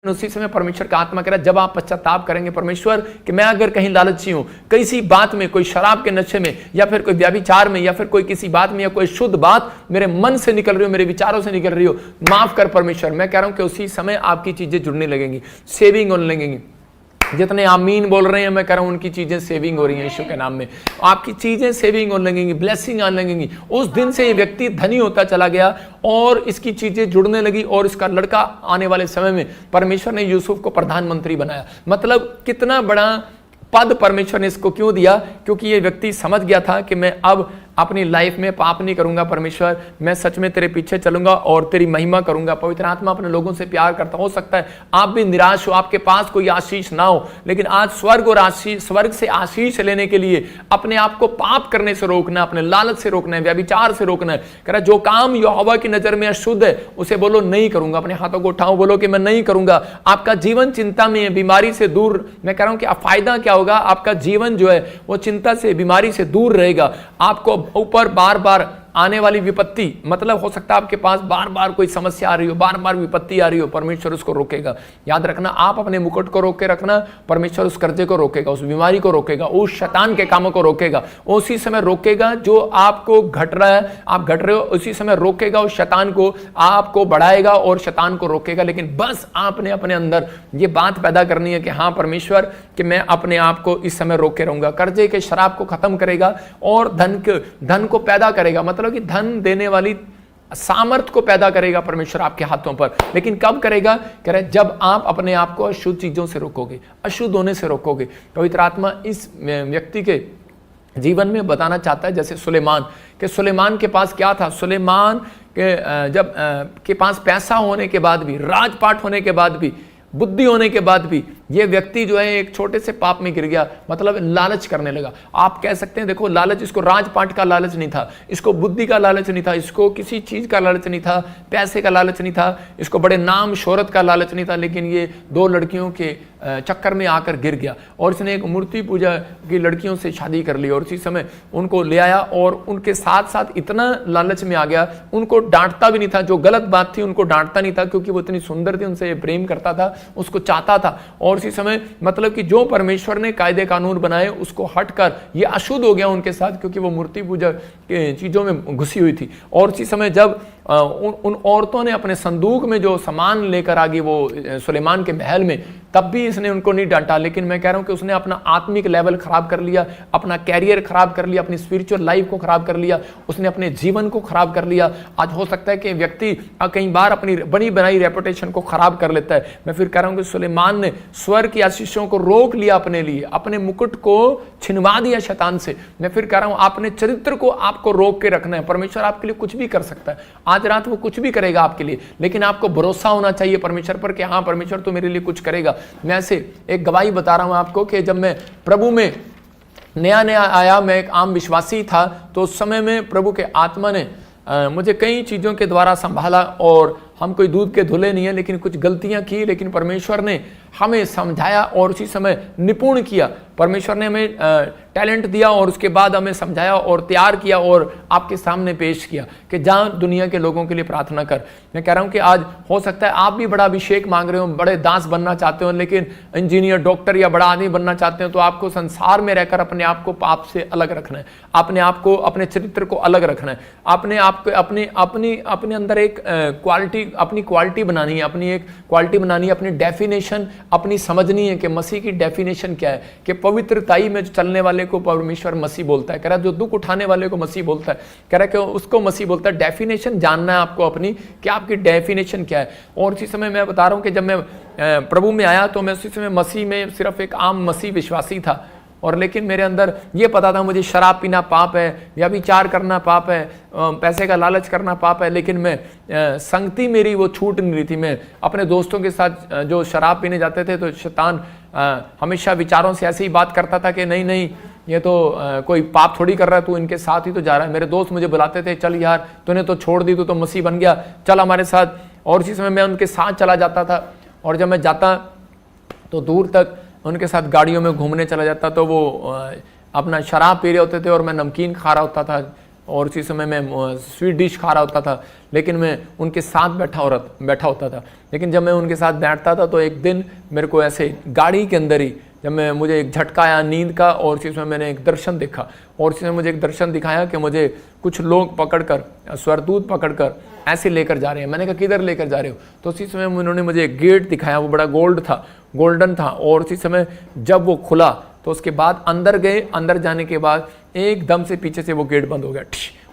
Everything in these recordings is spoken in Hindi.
उसी समय परमेश्वर का आत्मा कह रहा है जब आप पश्चाताप करेंगे परमेश्वर कि मैं अगर कहीं लालची हूं, किसी बात में, कोई शराब के नशे में या फिर कोई व्यभिचार में या फिर कोई किसी बात में या कोई शुद्ध बात मेरे मन से निकल रही हो, मेरे विचारों से निकल रही हो, माफ कर परमेश्वर। मैं कह रहा हूं कि उसी समय आपकी चीजें जुड़ने लगेंगी, सेविंग होने लगेंगी। जितने आमीन बोल रहे हैं मैं कह रहा हूं उनकी चीजें सेविंग हो रही हैं यीशु के नाम में। आपकी चीजें सेविंग होने लगेंगी, ब्लेसिंग आने लगेंगी। उस दिन से ये व्यक्ति धनी होता चला गया और इसकी चीजें जुड़ने लगी और इसका लड़का आने वाले समय में परमेश्वर ने यूसुफ को प्रधानमंत्री बनाया। मतलब कितना बड़ा पद परमेश्वर ने इसको क्यों दिया? क्योंकि ये व्यक्ति समझ गया था कि मैं अब अपनी लाइफ में पाप नहीं करूंगा परमेश्वर, मैं सच में तेरे पीछे चलूंगा और तेरी महिमा करूंगा। पवित्र आत्मा अपने लोगों से प्यार करता। हो सकता है आप भी निराश हो, आपके पास कोई आशीष ना हो, लेकिन आज स्वर्ग से आशीष लेने के लिए अपने आप को पाप करने से रोकना, अपने लालच से रोकना है, व्यभिचार से रोकना है। कह रहा जो काम यहोवा की नजर में अशुद्ध है उसे बोलो नहीं करूंगा। अपने हाथों को उठाओ, बोलो कि मैं नहीं करूंगा। आपका जीवन चिंता में है, बीमारी से दूर। मैं कह रहा हूं कि फायदा क्या होगा? आपका जीवन जो है वो चिंता से, बीमारी से दूर रहेगा। आपको ऊपर बार बार आने वाली विपत्ति, मतलब हो सकता है आपके पास बार बार कोई समस्या आ रही हो, बार बार विपत्ति आ रही हो, परमेश्वर उसको रोकेगा। याद रखना, आप अपने मुकुट को रोक के रखना, परमेश्वर उस कर्जे को रोकेगा, उस बीमारी को रोकेगा, उस शैतान के कामों को रोकेगा। उसी समय रोकेगा जो आपको घट रहा है, आप घट रहे हो, उसी समय रोकेगा उस शैतान को, आपको बढ़ाएगा और शैतान को रोकेगा। लेकिन बस आपने अपने अंदर ये बात पैदा करनी है कि हाँ परमेश्वर, कि मैं अपने आप को इस समय रोके रहूंगा। कर्जे के शराब को खत्म करेगा और धन को पैदा करेगा। मतलब कि धन देने वाली सामर्थ को पैदा करेगा परमेश्वर आपके हाथों पर। लेकिन कब करेगा? कह रहे जब आप अपने आप को अशुद्ध चीजों से रोकोगे, अशुद्ध होने से रोकोगे। पवित्र आत्मा इस व्यक्ति के जीवन में बताना चाहता है, जैसे सुलेमान के पास क्या था? सुलेमान के जब के पास पैसा होने के बाद भी, राजपाट होने के बाद भी, बुद्धि होने के बाद भी ये व्यक्ति जो है एक छोटे से पाप में गिर गया, मतलब लालच करने लगा। आप कह सकते हैं देखो, लालच, इसको राजपाट का लालच नहीं था, इसको बुद्धि का लालच नहीं था, इसको किसी चीज का लालच नहीं था, पैसे का लालच नहीं था, इसको बड़े नाम शोहरत का लालच नहीं था। लेकिन ये दो लड़कियों के चक्कर में आकर गिर गया और इसने एक मूर्ति पूजा की लड़कियों से शादी कर ली और उसी समय उनको ले आया और उनके साथ साथ इतना लालच में आ गया, उनको डांटता भी नहीं था। जो गलत बात थी उनको डांटता नहीं था, क्योंकि वो इतनी सुंदर थी, उनसे प्रेम करता था, उसको चाहता था। और इसी समय मतलब कि जो परमेश्वर ने कायदे कानून बनाए उसको हटकर ये अशुद्ध हो गया उनके साथ, क्योंकि वो मूर्ति पूजा के चीजों में घुसी हुई थी। और इसी समय जब उन औरतों ने अपने संदूक में जो सामान लेकर आ गई वो सुलेमान के महल में, तब भी इसने उनको नहीं डांटा। लेकिन मैं कह रहा हूं कि उसने अपना आत्मिक लेवल खराब कर लिया, अपना कैरियर खराब कर लिया, अपनी स्पिरिचुअल लाइफ को खराब कर लिया, उसने अपने जीवन को खराब कर लिया। आज हो सकता है कि व्यक्ति कई बार अपनी बनी बनाई रेपुटेशन को खराब कर लेता है। मैं फिर कह रहा हूं कि सुलेमान ने स्वर्ग की आशीषों को रोक लिया अपने लिए, अपने मुकुट को छिनवा दिया शैतान से। मैं फिर कह रहा हूं अपने चरित्र को आपको रोक के रखना है। परमेश्वर आपके लिए कुछ भी कर सकता है, आज रात वो कुछ भी करेगा आपके लिए, लेकिन आपको भरोसा होना चाहिए परमेश्वर पर कि हाँ परमेश्वर तो मेरे लिए कुछ करेगा। मैं ऐसे एक गवाही बता रहा हूं आपको कि जब मैं प्रभु में नया आया, मैं एक आम विश्वासी था, तो उस समय में प्रभु के आत्मा ने मुझे कई चीजों के द्वारा संभाला और हम कोई दूध के धुले नहीं है, लेकिन कुछ गलतियां की, लेकिन परमेश्वर ने हमें समझाया और उसी समय निपुण किया। परमेश्वर ने हमें टैलेंट दिया और उसके बाद हमें समझाया और तैयार किया और आपके सामने पेश किया कि जहाँ दुनिया के लोगों के लिए प्रार्थना कर। मैं कह रहा हूँ कि आज हो सकता है आप भी बड़ा अभिषेक मांग रहे हो, बड़े दास बनना चाहते हो, लेकिन इंजीनियर, डॉक्टर या बड़ा आदमी बनना चाहते हो, तो आपको संसार में रहकर अपने आप को पाप से अलग रखना है, अपने आप को, अपने चरित्र को अलग रखना है, अपने आप को, अपने अंदर एक अपनी क्वालिटी बनानी है, अपनी एक क्वालिटी बनानी है, अपनी डेफिनेशन अपनी समझनी है कि मसीह की डेफिनेशन क्या है, कि पवित्रताई में चलने वाले को परमेश्वर मसीह बोलता है। कह रहा है जो दुख उठाने वाले को मसीह बोलता है, कह रहा है कि उसको मसीह बोलता है। डेफिनेशन जानना है आपको अपनी, कि आपकी डेफिनेशन क्या है। और इसी समय मैं बता रहा हूं कि जब मैं प्रभु में आया तो मैं उसी समय मसीह में सिर्फ एक आम मसीह विश्वासी था, और लेकिन मेरे अंदर ये पता था मुझे शराब पीना पाप है, व्यभिचार करना पाप है, पैसे का लालच करना पाप है, लेकिन मैं संगति मेरी वो छूट नहीं रही थी। मैं अपने दोस्तों के साथ जो शराब पीने जाते थे तो शैतान हमेशा विचारों से ऐसी ही बात करता था कि नहीं नहीं ये तो कोई पाप थोड़ी कर रहा है, तू इनके साथ ही तो जा रहा है। मेरे दोस्त मुझे बुलाते थे, चल यार तूने तो छोड़ दी, तू तो मसीह बन गया, चल हमारे साथ। और इसी समय मैं उनके साथ चला जाता था, और जब मैं जाता तो दूर तक उनके साथ गाड़ियों में घूमने चला जाता, तो वो अपना शराब पी रहे होते थे और मैं नमकीन खा रहा होता था, और उसी समय मैं स्वीट डिश खा रहा होता था, लेकिन मैं उनके साथ बैठा होता था। लेकिन जब मैं उनके साथ बैठता था तो एक दिन मेरे को ऐसे गाड़ी के अंदर ही जब मुझे एक झटका आया नींद का, और उसी समय मैंने एक दर्शन देखा, और उसी समय मुझे एक दर्शन दिखाया कि मुझे कुछ लोग पकड़कर, स्वरदूत पकड़कर ऐसे लेकर जा रहे हैं। मैंने कहा किधर लेकर जा रहे हो? तो उसी समय उन्होंने मुझे एक गेट दिखाया, वो बड़ा गोल्डन था, और उसी समय जब वो खुला तो उसके बाद अंदर गए। अंदर जाने के बाद एकदम से पीछे से वो गेट बंद हो गया,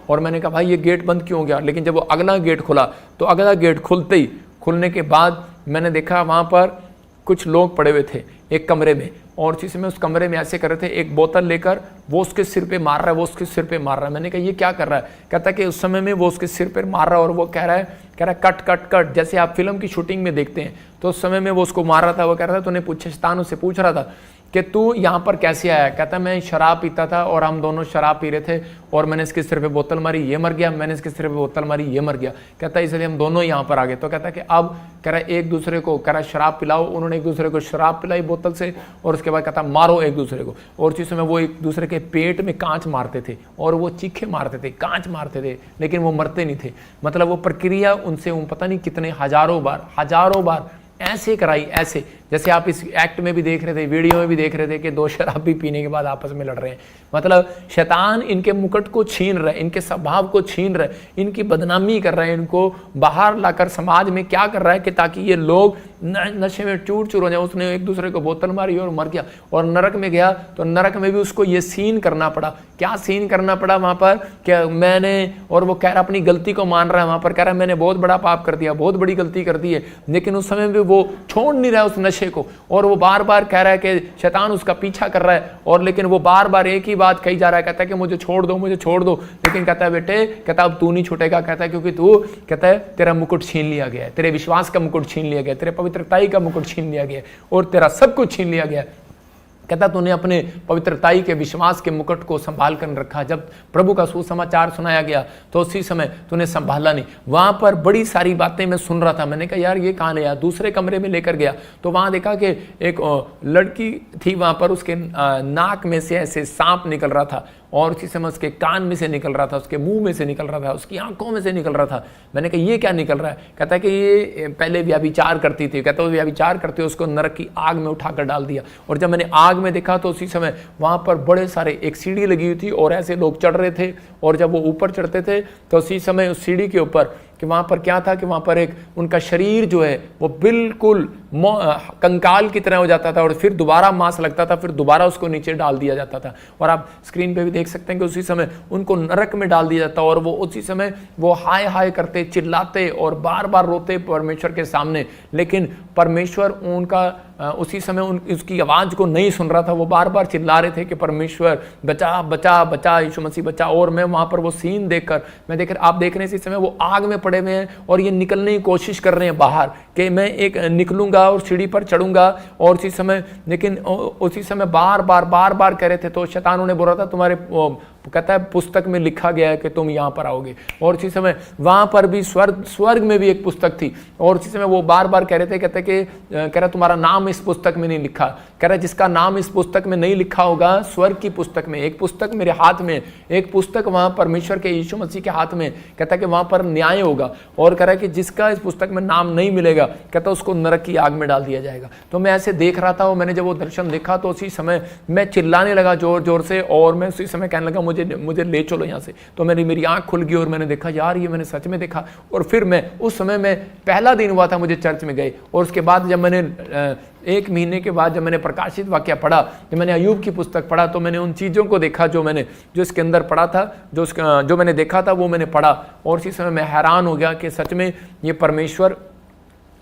और मैंने कहा भाई ये गेट बंद क्यों हो गया? लेकिन जब वो अगला गेट खुला तो अगला गेट खुलने के बाद मैंने देखा वहाँ पर कुछ लोग पड़े हुए थे एक कमरे में, और उसी समय उस कमरे में ऐसे कर रहे थे, एक बोतल लेकर वो उसके सिर पे मार रहा है, वो उसके सिर पे मार रहा है। मैंने कहा ये क्या कर रहा है? कहता है कि उस समय में वो उसके सिर पे मार रहा है, और वो कह रहा है कट कट कट, जैसे आप फिल्म की शूटिंग में देखते हैं। तो उस समय में वो उसको मार रहा था। वो कह रहा था तूने शैतान उससे पूछ रहा था कि तू यहाँ पर कैसे आया? कहता मैं शराब पीता था और हम दोनों शराब पी रहे थे, और मैंने इसके सिर पे बोतल मारी, ये मर गया, मैंने इसके सिर पे बोतल मारी, ये मर गया। कहता इसलिए हम दोनों यहाँ पर आ गए। तो कहता कि अब कह रहा एक दूसरे को कह रहा शराब पिलाओ। उन्होंने एक दूसरे को शराब पिलाई बोतल से, और उसके बाद कहता मारो एक दूसरे को। और उसी समय वो एक दूसरे के पेट में कांच मारते थे, और वो चीखे मारते थे, कांच मारते थे, लेकिन वो मरते नहीं थे। मतलब वो प्रक्रिया उनसे पता नहीं कितने हजारों बार ऐसे कराई, ऐसे जैसे आप इस एक्ट में भी देख रहे थे, वीडियो में भी देख रहे थे कि दो शराबी पीने के बाद आपस में लड़ रहे हैं। मतलब शैतान इनके मुकुट को छीन रहा है, इनके स्वभाव को छीन रहा है, इनकी बदनामी कर रहा है, इनको बाहर लाकर समाज में क्या कर रहा है कि ताकि ये लोग नशे में चूर चूर हो जाए। उसने एक दूसरे को बोतल मारी और मर गया, और नरक में गया तो नरक में भी उसको ये सीन करना पड़ा। क्या सीन करना पड़ा वहां पर? क्या मैंने, और वो कह रहा अपनी गलती को मान रहा है, वहां पर कह रहा मैंने बहुत बड़ा पाप कर दिया, बहुत बड़ी गलती कर दी है, लेकिन उस समय भी वो छोड़ नहीं रहा उस नशे को, और वो बार बार कह रहा है कि शैतान उसका पीछा कर रहा है, और लेकिन वो बार बार एक ही बात कही जा रहा है, कहता है कि मुझे छोड़ दो, मुझे छोड़ दो। लेकिन कहता है बेटे, कहता अब तू नहीं छूटेगा, कहता है क्योंकि तू, कहता है तेरा मुकुट छीन लिया गया है, तेरे विश्वास का मुकुट छीन लिया गया, तेरे पवित्रताई का मुकुट छीन लिया गया, और तेरा सब कुछ छीन लिया गया। कहता तूने अपने पवित्रताई के विश्वास के मुकुट को संभाल कर रखा, जब प्रभु का सुसमाचार सुनाया गया तो उसी समय तूने संभाला नहीं। वहां पर बड़ी सारी बातें मैं सुन रहा था, मैंने कहा यार ये कहां है यार। दूसरे कमरे में लेकर गया तो वहां देखा कि एक लड़की थी, वहां पर उसके नाक में से ऐसे सांप निकल रहा था, और उसी समय उसके कान में से निकल रहा था, उसके मुंह में से निकल रहा था, उसकी आंखों में से निकल रहा था। मैंने कहा ये क्या निकल रहा है? कहता है कि ये पहले व्यभिचार करती थी, कहता है व्यभिचार करते उसको नरक की आग में उठाकर डाल दिया। और जब मैंने आग में देखा तो उसी समय वहां पर बड़े सारे एक सीढ़ी लगी हुई थी, और ऐसे लोग चढ़ रहे थे, और जब वो ऊपर चढ़ते थे तो उसी समय उस सीढ़ी के ऊपर कि वहाँ पर क्या था कि वहाँ पर एक उनका शरीर जो है वो बिल्कुल कंकाल की तरह हो जाता था, और फिर दोबारा मांस लगता था, फिर दोबारा उसको नीचे डाल दिया जाता था। और आप स्क्रीन पे भी देख सकते हैं कि उसी समय उनको नरक में डाल दिया जाता, और वो उसी समय वो हाय हाय करते, चिल्लाते और बार बार रोते परमेश्वर के सामने। लेकिन परमेश्वर उनका उसी समय उसकी आवाज़ को नहीं सुन रहा था। वो बार बार चिल्ला रहे थे कि परमेश्वर बचा बचा बचा, यीशु मसीह बचा। और मैं वहाँ पर वो सीन देखकर आप देख रहे हैं इसी समय वो आग में पड़े हुए हैं, और ये निकलने की कोशिश कर रहे हैं बाहर कि मैं एक निकलूंगा और सीढ़ी पर चढ़ूंगा, और उसी समय लेकिन उसी समय बार बार कह रहे थे। तो शैतान उन्हें बोल रहा था तुम्हारे, कहता है पुस्तक में लिखा गया है कि तुम यहाँ पर आओगे। और उसी समय वहां पर भी स्वर्ग में भी एक पुस्तक थी, और उसी समय वो बार बार कह रहे थे, कहते कि कह रहा तुम्हारा नाम इस पुस्तक में नहीं लिखा। कह रहा जिसका नाम इस पुस्तक में नहीं लिखा होगा, स्वर्ग की पुस्तक में, एक पुस्तक मेरे हाथ में, एक पुस्तक वहां परमेश्वर के यीशु मसीह के हाथ में, कहता कि वहां पर न्याय होगा। और कह रहा है कि जिसका इस पुस्तक में नाम नहीं मिलेगा, कहता उसको नरक की आग में डाल दिया जाएगा। तो मैं ऐसे देख रहा था, और मैंने जब वो दर्शन देखा तो उसी समय मैं चिल्लाने लगा जोर जोर से, और मैं उसी समय कहने लगा मुझे ले चलो यहाँ से। तो मेरी आंख खुल गई, और मैंने देखा यार ये मैंने सच में देखा। और फिर मैं उस समय में पहला दिन हुआ था मुझे चर्च में गए, और उसके बाद जब मैंने 1 महीने के बाद जब मैंने प्रकाशित वाक्य पढ़ा, जब मैंने अय्यूब की पुस्तक पढ़ा, तो मैंने उन चीज़ों को देखा जो इसके अंदर पढ़ा था, जो मैंने देखा था वो मैंने पढ़ा। और इसी समय मैं हैरान हो गया कि सच में ये परमेश्वर,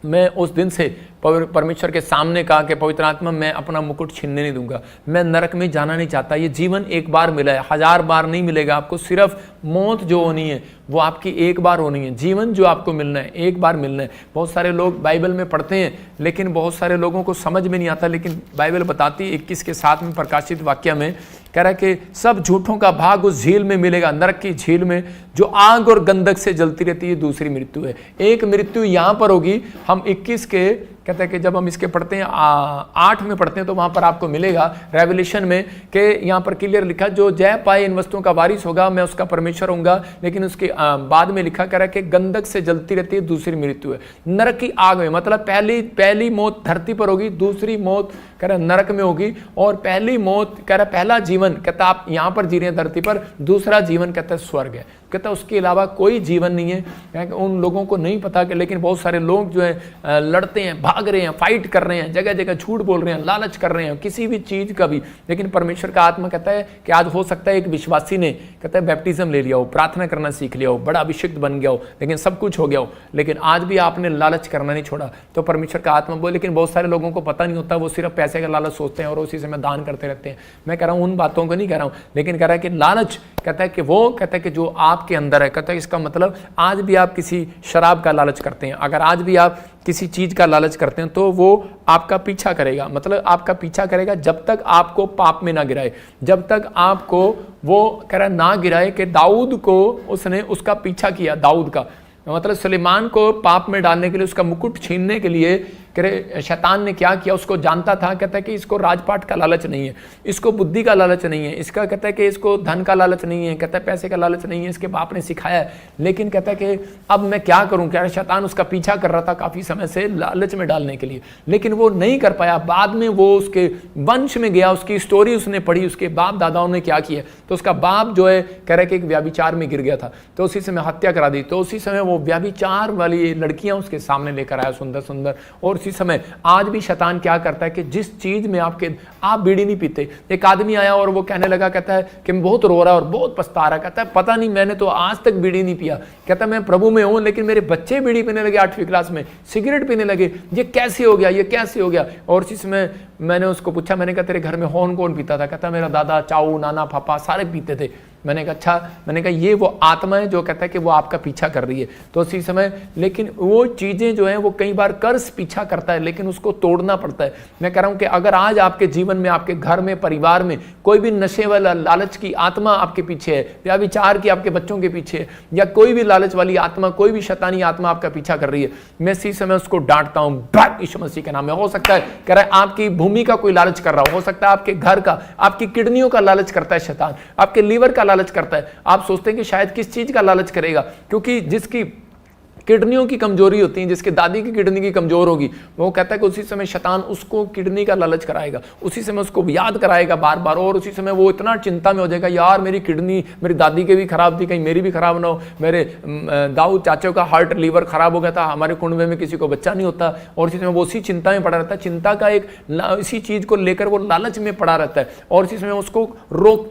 मैं उस दिन से परमेश्वर के सामने कहा कि पवित्र आत्मा मैं अपना मुकुट छीनने नहीं दूंगा, मैं नरक में जाना नहीं चाहता। ये जीवन एक बार मिला है, 1000 बार नहीं मिलेगा आपको। सिर्फ मौत जो होनी है वो आपकी एक बार होनी है, जीवन जो आपको मिलना है एक बार मिलना है। बहुत सारे लोग बाइबल में पढ़ते हैं, लेकिन बहुत सारे लोगों को समझ में नहीं आता। लेकिन बाइबल बताती 21:7 में प्रकाशित वाक्य में कह रहा है कि सब झूठों का भाग उस झील में मिलेगा, नरक की झील में, जो आग और गंधक से जलती रहती है, दूसरी मृत्यु है। एक मृत्यु यहाँ पर होगी, हम 21 के कहता है कि जब हम इसके पढ़ते हैं 8 में पढ़ते हैं तो वहाँ पर आपको मिलेगा रेवलेशन में कि यहाँ पर क्लियर लिखा, जो जय पाए इन वस्तुओं का वारिस होगा, मैं उसका परमेश्वर होऊंगा। लेकिन उसके बाद में लिखा कह रहा है कि गंधक से जलती रहती है, दूसरी मृत्यु है नरक की आग में। मतलब पहली मौत धरती पर होगी, दूसरी मौत कह रहा नरक में होगी, और पहली मौत कह रहा पहला जीवन कहता आप यहाँ पर जी रहे हैं धरती पर, दूसरा जीवन कहता है स्वर्ग है। कहता उसके अलावा कोई जीवन नहीं है। उन लोगों को नहीं पता कि, लेकिन बहुत सारे लोग जो है लड़ते हैं, भाग रहे हैं, फाइट कर रहे हैं, जगह जगह झूठ बोल रहे हैं, लालच कर रहे हैं किसी भी चीज का भी। लेकिन परमेश्वर का आत्मा कहता है कि आज हो सकता है एक विश्वासी ने कहता है बैप्टिज्म ले लिया हो, प्रार्थना करना सीख लिया हो, बड़ा अभिषिक्त बन गया हो, लेकिन सब कुछ हो गया हो, लेकिन आज भी आपने लालच करना नहीं छोड़ा। तो परमेश्वर का आत्मा बोले, लेकिन बहुत सारे लोगों को पता नहीं होता, वो सिर्फ पैसे का लालच सोचते हैं और उसी से दान करते रहते हैं। मैं कह रहा हूं उन बातों को नहीं कह रहा हूं, लेकिन कह रहा है कि लालच कहता है कि वो कहता है कि जो आपके अंदर है, कहता है इसका मतलब आज भी आप किसी शराब का लालच करते हैं, अगर आज भी आप किसी चीज का लालच करते हैं तो वो आपका पीछा करेगा। मतलब आपका पीछा करेगा जब तक आपको पाप में ना गिराए, जब तक आपको वो कह रहा ना गिराए। कि दाऊद को उसने उसका पीछा किया, दाऊद का मतलब सुलेमान को पाप में डालने के लिए, उसका मुकुट छीनने के लिए शैतान ने क्या किया, उसको जानता था। कहता है कि इसको राजपाट का लालच नहीं है, इसको बुद्धि का लालच नहीं है, इसका कहता है कि इसको धन का लालच नहीं है, कहता है पैसे का लालच नहीं है, इसके बाप ने सिखाया है। लेकिन कहता है कि अब मैं क्या करूं, क्या शैतान उसका पीछा कर रहा था काफी समय से लालच में डालने के लिए, लेकिन वो नहीं कर पाया। बाद में वो उसके वंश में गया, उसकी स्टोरी उसने पढ़ी, उसके बाप दादाओं ने क्या किया। तो उसका बाप जो है कह रहा है कि एक व्याभिचार में गिर गया था, तो उसी समय हत्या करा दी। तो उसी समय वो व्याभिचार वाली लड़कियां उसके सामने लेकर आया, सुंदर सुंदर। और इसी समय आज भी शैतान क्या करता है कि जिस चीज में आप बीड़ी नहीं पीते। एक आदमी आया और वो कहने लगा, कहता है कि मैं बहुत रो रहा है और बहुत पछता रहा, कहता है पता नहीं मैंने तो आज तक बीड़ी नहीं पिया। कहता है मैं प्रभु में हूं, लेकिन मेरे बच्चे बीड़ी पीने लगे, 8वीं क्लास में सिगरेट पीने लगे, ये कैसे हो गया, ये कैसे हो गया। और इसी समय मैंने उसको पूछा, मैंने कहा तेरे घर में कौन पीता था। कहता मेरा दादा, चाऊ, नाना, पापा सारे पीते थे। मैंने कहा अच्छा, मैंने कहा ये वो आत्मा है जो कहता है कि वो आपका पीछा कर रही है। तो उसी समय लेकिन वो चीजें जो हैं वो कई बार कर्ज पीछा करता है, लेकिन उसको तोड़ना पड़ता है। मैं कह रहा हूं कि अगर आज आपके जीवन में, आपके घर में, परिवार में कोई भी नशे वाला लालच की आत्मा आपके पीछे है, या विचार की आपके बच्चों के पीछे है, या कोई भी लालच वाली आत्मा, कोई भी शैतानी आत्मा आपका पीछा कर रही है, मैं इसी समय उसको डांटता हूं यीशु मसीह के नाम में। हो सकता है कह रहा है आपकी भूमि का कोई लालच कर रहा हो सकता है आपके घर का, आपकी किडनियों का लालच करता है शैतान, आपके लीवर का लालच करता है। आप सोचते हैं कि शायद किस चीज का लालच करेगा, क्योंकि जिसकी किडनियों की कमजोरी होती है, जिसके दादी की किडनी की कमजोर होगी, वो कहता है कि उसी समय शैतान उसको किडनी का लालच कराएगा, उसी समय उसको याद कराएगा बार बार, और उसी समय वो इतना चिंता में हो जाएगा, यार मेरी किडनी मेरी दादी के भी खराब थी, कहीं मेरी भी खराब ना हो, मेरे दाऊद चाचा का हार्ट लीवर खराब हो गया था, हमारे कुंडवे में किसी को बच्चा नहीं होता। और इसी समय वो उसी चिंता में पड़ा रहता है, चिंता का एक इसी चीज को लेकर वो लालच में पड़ा रहता है, और इसी समय उसको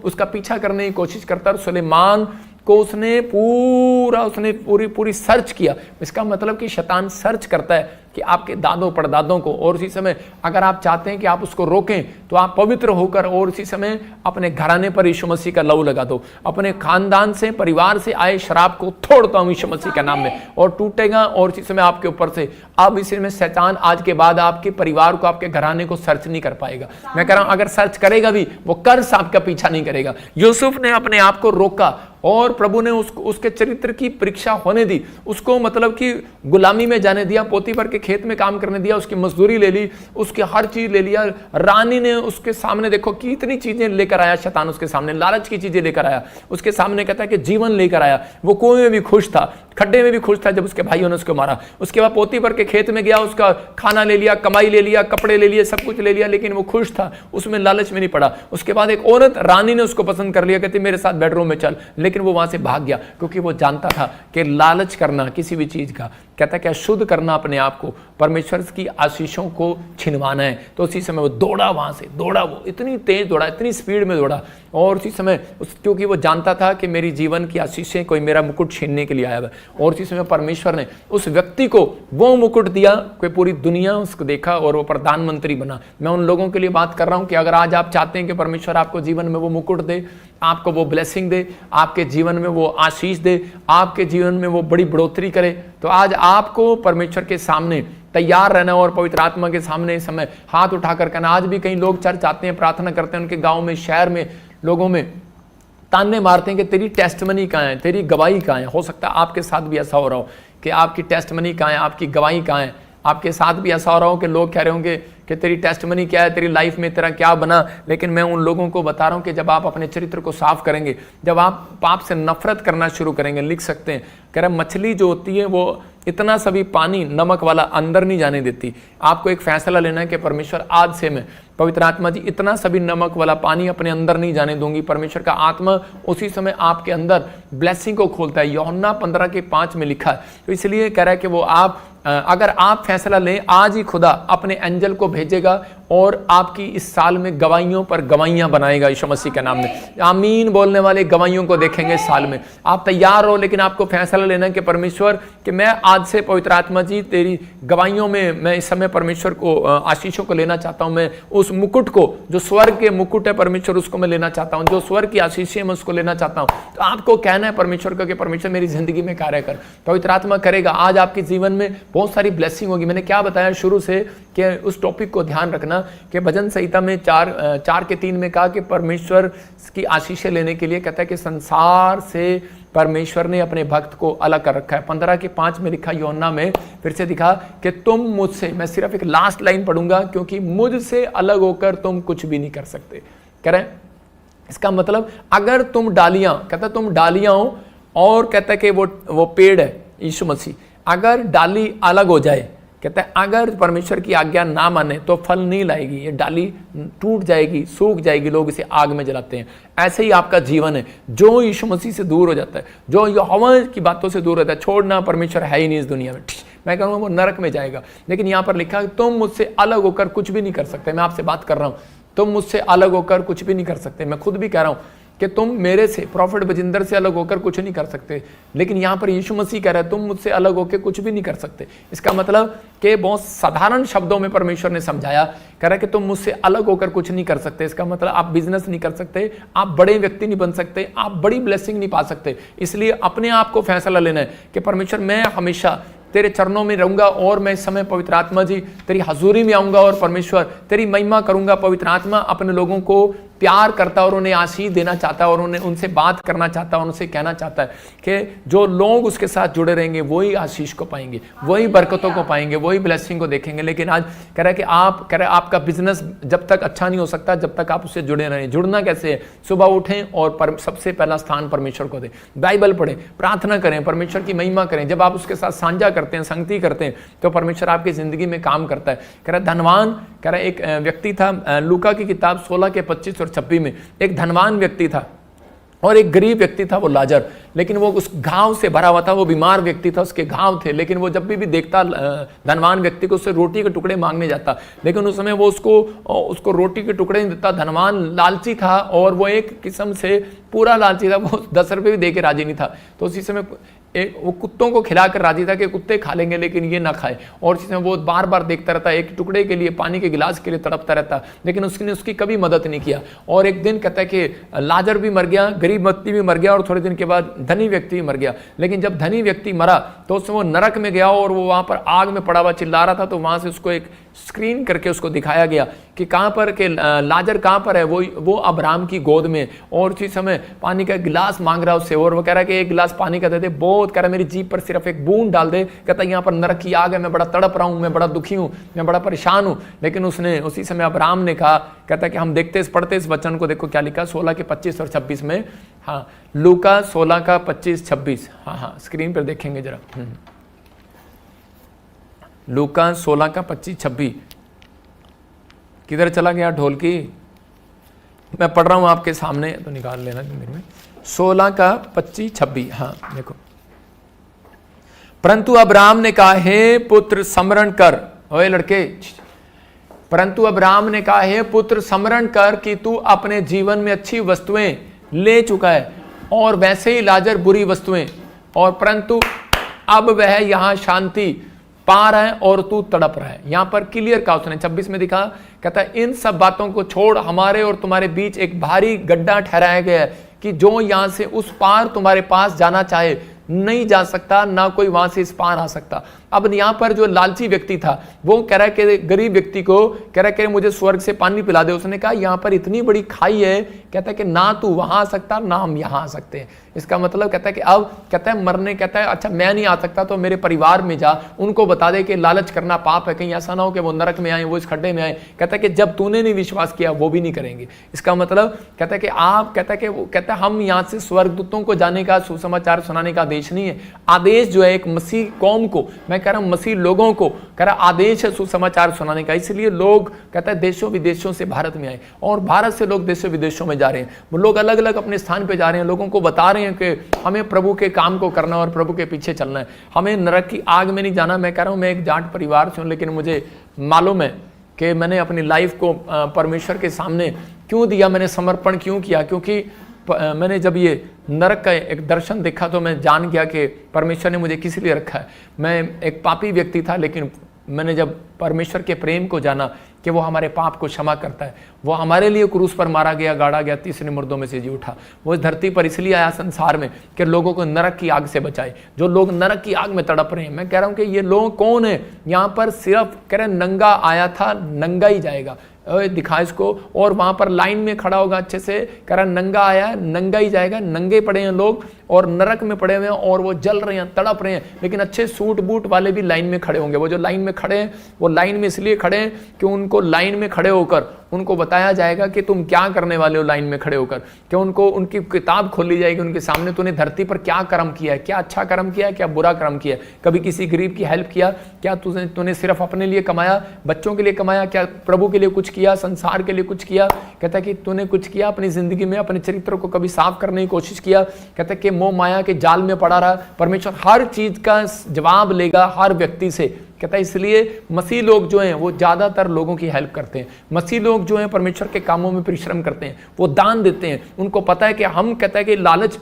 उसका पीछा करने की कोशिश करता है। सुलेमान को उसने पूरी सर्च किया। इसका मतलब कि शैतान सर्च करता है कि आपके दादों परदादों को, और उसी समय अगर आप चाहते हैं कि आप उसको रोकें तो आप पवित्र होकर और उसी समय अपने घराने पर यीशु मसीह का लहू लगा दो, अपने खानदान से, परिवार से आए शराब को तोड़ता हूं यीशु मसीह के नाम में, और टूटेगा। और इसी समय आपके ऊपर से अब इसी में शैतान आज के बाद आपके परिवार को, आपके घराने को सर्च नहीं कर पाएगा। मैं कह रहा हूं अगर सर्च करेगा भी, वो कर्ज आपका पीछा नहीं करेगा। यूसुफ ने अपने आप को रोका और प्रभु ने उसके चरित्र की परीक्षा होने दी, उसको मतलब कि गुलामी में जाने दिया, पोतीफर के खेत में काम करने दिया, उसकी मजदूरी ले ली, उसकी हर चीज ले लिया। रानी ने उसके सामने देखो कितनी चीजें लेकर आया शैतान, उसके सामने लालच की चीजें लेकर आया, उसके सामने कहता है कि जीवन लेकर आया। वो कुएं में भी खुश था, खड्डे में भी खुश था जब उसके भाइयों ने उसको मारा। उसके बाद पोतीफर के खेत में गया, उसका खाना ले लिया, कमाई ले लिया, कपड़े ले लिए, सब कुछ ले लिया, लेकिन वो खुश था, उसमें लालच में नहीं पड़ा। उसके बाद एक औरत रानी ने उसको पसंद कर लिया, कहती मेरे साथ बेडरूम में चल, लेकिन वो वहां से भाग गया, क्योंकि वो जानता था कि लालच करना किसी भी चीज का, कहता है कि शुद्ध करना अपने आप को, परमेश्वर की आशीषों को छिनवाना है। तो उसी समय वो दौड़ा, वहां से दौड़ा, वो इतनी तेज दौड़ा, इतनी स्पीड में दौड़ा, और उसी समय क्योंकि वो जानता था कि मेरी जीवन की आशीषें कोई मेरा मुकुट छीनने के लिए आया है। और उसी समय परमेश्वर ने उस व्यक्ति को वो मुकुट दिया कि पूरी दुनिया उसको देखा और वो प्रधानमंत्री बना। मैं उन लोगों के लिए बात कर रहा हूं कि अगर आज आप चाहते हैं कि परमेश्वर आपको जीवन में वो मुकुट दे, आपको वो ब्लेसिंग दे, आपके जीवन में वो आशीष दे, आपके जीवन में वो बड़ी बढ़ोतरी करे, तो आज आपको परमेश्वर के सामने तैयार रहना और पवित्र आत्मा के सामने इस समय हाथ उठाकर कहना। आज भी कई लोग चर्च आते हैं, प्रार्थना करते हैं, उनके गांव में, शहर में लोगों में ताने मारते हैं कि तेरी टेस्टमनी कहाँ है, तेरी गवाही कहाँ है। हो सकता है आपके साथ भी ऐसा हो रहा हो कि आपकी टेस्टमनी कहाँ है, आपकी गवाही कहाँ है, आपके साथ भी ऐसा हो रहा हो कि लोग कह रहे होंगे कि तेरी टेस्टमनी क्या है, तेरी लाइफ में तेरा क्या बना। लेकिन मैं उन लोगों को बता रहा हूं कि जब आप अपने चरित्र को साफ करेंगे, जब आप पाप से नफरत करना शुरू करेंगे, लिख सकते हैं, कह रहे मछली जो होती है वो इतना सभी पानी नमक वाला अंदर नहीं जाने देती। आपको एक फैसला लेना है कि परमेश्वर आज से मैं, पवित्र आत्मा जी, इतना सभी नमक वाला पानी अपने अंदर नहीं जाने दूंगी। परमेश्वर का आत्मा उसी समय आपके अंदर ब्लेसिंग को खोलता है। यूहन्ना 15:5 में लिखा है। तो इसलिए कह रहा है कि वो आप, अगर आप फैसला लें, आज ही खुदा अपने एंजल को भेजेगा और आपकी इस साल में गवाहियों पर गवाहियां बनाएगा यीशु मसीह के नाम में। आमीन बोलने वाले गवाहियों को देखेंगे इस साल में। आप तैयार हो, लेकिन आपको फैसला लेना है कि परमेश्वर, कि मैं आज से पवित्र आत्मा जी तेरी गवाहियों में मैं इस समय परमेश्वर को आशीषों को लेना चाहता हूं। मैं उस मुकुट को, जो स्वर्ग के मुकुट है परमेश्वर, उसको मैं लेना चाहता हूं। जो स्वर्ग की आशीषें मैं उसको लेना चाहता हूं। तो आपको कहना है परमेश्वर को कि परमेश्वर मेरी जिंदगी में कार्य कर। पवित्र आत्मा करेगा। आज आपके जीवन में बहुत सारी ब्लेसिंग होगी। मैंने क्या बताया शुरू से कि उस टॉपिक को ध्यान रखना कि भजन संहिता में 4:3 में कहा कि परमेश्वर की आशीषें लेने के लिए कहता है कि संसार से परमेश्वर ने अपने भक्त को अलग कर रखा है। 15:5 में लिखा, यूहन्ना में फिर से दिखा कि तुम मुझसे, मैं सिर्फ एक लास्ट लाइन पढ़ूंगा, क्योंकि मुझसे अलग होकर तुम कुछ भी नहीं कर सकते। कह रहे हैं इसका मतलब, अगर तुम डालियां, कहता तुम डालियां हो, और कहता है कि वो पेड़ है यीशु मसीह, अगर डाली अलग हो जाए, कहता है अगर परमेश्वर की आज्ञा ना माने तो फल नहीं लाएगी, ये डाली टूट जाएगी, सूख जाएगी, लोग इसे आग में जलाते हैं। ऐसे ही आपका जीवन है। जो यीशु मसीह से दूर हो जाता है, जो यहोवा की बातों से दूर रहता है, छोड़ना, परमेश्वर है ही नहीं इस दुनिया में, मैं कहूँगा वो नरक में जाएगा। लेकिन यहाँ पर लिखा है तुम मुझसे अलग होकर कुछ भी नहीं कर सकते। मैं आपसे बात कर रहा हूँ, तुम मुझसे अलग होकर कुछ भी नहीं कर सकते। मैं खुद भी कह रहा हूँ कि तुम मेरे से, प्रॉफिट बजिंदर से अलग होकर कुछ नहीं कर सकते। लेकिन यहाँ पर यीशु मसीह कह रहा है तुम मुझसे अलग होकर कुछ भी नहीं कर सकते। इसका मतलब कि बहुत साधारण शब्दों में परमेश्वर ने समझाया, कह रहा है कि तुम मुझसे अलग होकर कुछ नहीं कर सकते। इसका मतलब आप बिजनेस नहीं कर सकते, आप बड़े व्यक्ति नहीं बन सकते, आप बड़ी ब्लेसिंग नहीं पा सकते। इसलिए अपने आप को फैसला लेना है कि परमेश्वर मैं हमेशा तेरे चरणों में रहूंगा, और मैं इस समय पवित्र आत्मा जी तेरी हजूरी में आऊंगा और परमेश्वर तेरी महिमा करूंगा। पवित्र आत्मा अपने लोगों को प्यार करता है और उन्हें आशीष देना चाहता है, और उन्हें उनसे बात करना चाहता है, उनसे कहना चाहता है कि जो लोग उसके साथ जुड़े रहेंगे वही आशीष को पाएंगे, वही बरकतों को पाएंगे, वही ब्लेसिंग को देखेंगे। लेकिन आज कह रहा है कि आप, कह रहा है आपका बिजनेस जब तक अच्छा नहीं हो सकता जब तक आप उससे जुड़े रहें। जुड़ना कैसे है? सुबह उठें और सबसे पहला स्थान परमेश्वर को दें, बाइबल पढ़ें, प्रार्थना करें, परमेश्वर की महिमा करें। जब आप उसके साथ साझा करते हैं, संगति करते हैं, तो परमेश्वर आपकी जिंदगी में काम करता है। कह रहा है धनवान, कह रहा है एक व्यक्ति था, लूका की किताब 16:25 और 26 में, एक धनवान व्यक्ति था और एक गरीब व्यक्ति था, वो लाजर। लेकिन वो उस घाव से भरा हुआ था, वो बीमार व्यक्ति था, उसके घाव थे। लेकिन वो जब भी देखता धनवान व्यक्ति को, उससे रोटी के टुकड़े मांगने जाता, लेकिन उस समय वो उसको रोटी के टुकड़े नहीं देता। धनवान लालची था, और वो एक किस्म से पूरा लालची था, वो 10 रुपये भी दे के राजी नहीं था। तो उसी समय वो कुत्तों को खिलाकर राजी था कि कुत्ते खा लेंगे लेकिन ये ना खाए। और इसी समय वो बार बार देखता रहता, एक टुकड़े के लिए, पानी के गिलास के लिए तड़पता रहता, लेकिन उसने उसकी कभी मदद नहीं किया। और एक दिन कहता है कि लाजर भी मर गया, गरीब व्यक्ति भी मर गया, और थोड़े दिन के बाद धनी व्यक्ति भी मर गया। लेकिन जब धनी व्यक्ति मरा तो उसमें वो नरक में गया, और वो वहां पर आग में पड़ा हुआ चिल्ला रहा था। तो वहां से उसको एक स्क्रीन करके उसको दिखाया गया कि कहां पर, कि लाजर कहां पर है। वो अब्राहम की गोद में, और उसी समय पानी का गिलास मांग रहा उससे, और वो कह रहा है कि एक गिलास पानी का दे दे। बहुत कह रहा मेरी जीभ पर सिर्फ एक बूंद डाल दे। कहता यहाँ पर नरक की आग है, मैं बड़ा तड़प रहा हूं, मैं बड़ा दुखी हूं, मैं बड़ा परेशान हूं। लेकिन उसने उसी समय अब्राहम ने कहा, कहता कि हम देखते पढ़ते इस वचन को, देखो क्या लिखा 16:25 और 26 में। हाँ, लूका 16:25-26, हाँ स्क्रीन पर देखेंगे जरा। लूका 16:25-26 किधर चला गया ढोलकी? मैं पढ़ रहा हूं आपके सामने, तो निकाल लेना मेरे में। 16:25-26, हाँ देखो। परंतु अब्राहम ने कहा, हे पुत्र स्मरण कर, ओए लड़के, परंतु अब्राहम ने कहा, हे पुत्र स्मरण कर कि तू अपने जीवन में अच्छी वस्तुएं ले चुका है, और वैसे ही लाजर बुरी वस्तुएं, और परंतु अब वह यहां शांति पा रहा है और तू तड़प रहा है। यहां पर क्लियर कहा उसने, 26 में दिखा, कहता है इन सब बातों को छोड़, हमारे और तुम्हारे बीच एक भारी गड्ढा ठहराया गया है कि जो यहां से उस पार तुम्हारे पास जाना चाहे नहीं जा सकता, ना कोई वहां से इस पार आ सकता। अब यहाँ पर जो लालची व्यक्ति था वो कह रहा है कि गरीब व्यक्ति को कह रहा है कि मुझे स्वर्ग से पानी पिला दे। उसने कहा यहाँ पर इतनी बड़ी खाई है, कहता है कि ना तू वहां आ सकता ना हम यहाँ आ सकते हैं। इसका मतलब कहता है कि अब कहता है मरने, कहता है अच्छा मैं नहीं आ सकता तो मेरे परिवार में जा, उनको बता दे कि लालच करना पाप है, कहीं ऐसा ना हो कि वो नरक में आए, वो इस खड्डे में आए। कहता है कि जब तूने नहीं विश्वास किया वो भी नहीं करेंगे। इसका मतलब कहता है कि आप, कहता है कि वो, कहता है हम यहाँ से स्वर्गदूतों को जाने का, सुसमाचार सुनाने का आदेश नहीं है। आदेश जो है एक मसीह कौम को, मैं कह रहा हूँ मसीह लोगों को कह रहा आदेश है सुसमाचार सुनाने का। इसलिए लोग कहता है देशों विदेशों से भारत में आए और भारत से लोग देशों विदेशों में जा रहे हैं। वो लोग अलग अलग अपने स्थान पे जा रहे हैं, लोगों को बता रहे हैं कि हमें प्रभु के काम को करना और प्रभु के पीछे चलना है, हमें नरक की आग में नहीं जाना। मैं कह रहा हूँ मैं एक जाट परिवार से हूँ, लेकिन मुझे मालूम है कि मैंने अपनी लाइफ को परमेश्वर के सामने क्यों दिया, मैंने समर्पण क्यों किया, क्योंकि मैंने जब ये नरक का एक दर्शन देखा तो मैं जान गया कि परमेश्वर ने मुझे किस लिए रखा है। मैं एक पापी व्यक्ति था, लेकिन मैंने जब परमेश्वर के प्रेम को जाना कि वो हमारे पाप को क्षमा करता है, वो हमारे लिए क्रूस पर मारा गया, गाड़ा गया, तीसरे मुर्दों में से जी उठा, वो इस धरती पर इसलिए आया संसार में कि लोगों को नरक की आग से बचाए। जो लोग नरक की आग में तड़प रहे हैं, मैं कह रहा हूं कि ये लोग कौन है यहाँ पर, सिर्फ कह रहे नंगा आया था नंगा ही जाएगा, दिखा इसको, और वहां पर लाइन में खड़ा होगा अच्छे से, कह रहा नंगा आया है नंगा ही जाएगा। नंगे पड़े हैं लोग और नरक में पड़े हुए हैं और वो जल रहे हैं, तड़प रहे हैं, लेकिन अच्छे सूट बूट वाले भी लाइन में खड़े होंगे। वो जो लाइन में खड़े हैं वो लाइन में इसलिए खड़े हैं कि उनको लाइन में खड़े होकर उनको बताया जाएगा कि तुम क्या करने वाले हो लाइन में खड़े होकर, कि उनको उनकी किताब खोली जाएगी उनके सामने, तूने धरती पर क्या कर्म किया है, क्या अच्छा कर्म किया है, क्या बुरा कर्म किया है, कभी किसी गरीब की हेल्प किया, क्या तूने सिर्फ अपने लिए कमाया, बच्चों के लिए कमाया, क्या प्रभु के लिए कुछ किया, संसार के लिए कुछ किया। कहता है कि तूने कुछ किया अपनी जिंदगी में, अपने चरित्र को कभी साफ करने की कोशिश किया। कहता है कि मोह माया के जाल में पड़ा रहा। परमेश्वर हर चीज का जवाब लेगा हर व्यक्ति से। कहता है इसलिए मसीह लोग जो हैं वो ज्यादातर लोगों की हेल्प करते हैं। मसीह लोग जो हैं परमेश्वर के कामों में परिश्रम करते हैं, वो दान देते हैं। उनको पता है कि हम, कहता है कि लालच,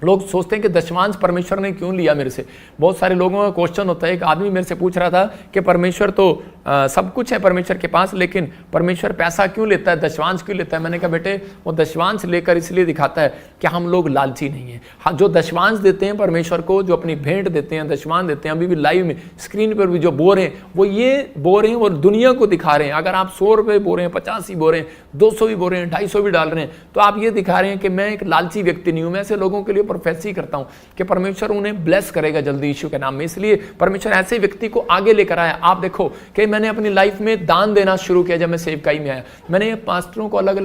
लोग सोचते हैं कि दशमांश परमेश्वर ने क्यों लिया मेरे से। बहुत सारे लोगों का क्वेश्चन होता है। एक आदमी मेरे से पूछ रहा था कि परमेश्वर तो सब कुछ है परमेश्वर के पास, लेकिन परमेश्वर पैसा क्यों लेता है, दशमांश क्यों लेता है। मैंने कहा बेटे वो दशमांश लेकर इसलिए दिखाता है कि हम लोग लालची नहीं है। हाँ, जो दशमांश देते हैं परमेश्वर को, जो अपनी भेंट देते हैं, दशमांश देते हैं, अभी भी लाइव में स्क्रीन पर भी जो बो रहे हैं, वो ये बो रहे हैं और दुनिया को दिखा रहे हैं। अगर आप 100 रुपये बो रहे हैं, 50 ही बो रहे हैं, 200 भी बो रहे हैं, 250 भी डाल रहे हैं, तो आप ये दिखा रहे हैं कि मैं एक लालची व्यक्ति नहीं हूं। मैं ऐसे लोगों के लिए प्रोफेसी करता हूं कि परमेश्वर उन्हें ब्लेस करेगा जल्दी यीशु के नाम में। इसलिए परमेश्वर ऐसे व्यक्ति को आगे लेकर आया। आप देखो कि मैंने अपनी लाइफ में दान देना शुरू किया जब मैं सेवकाई में आया। मैंने पास्टरों को अलग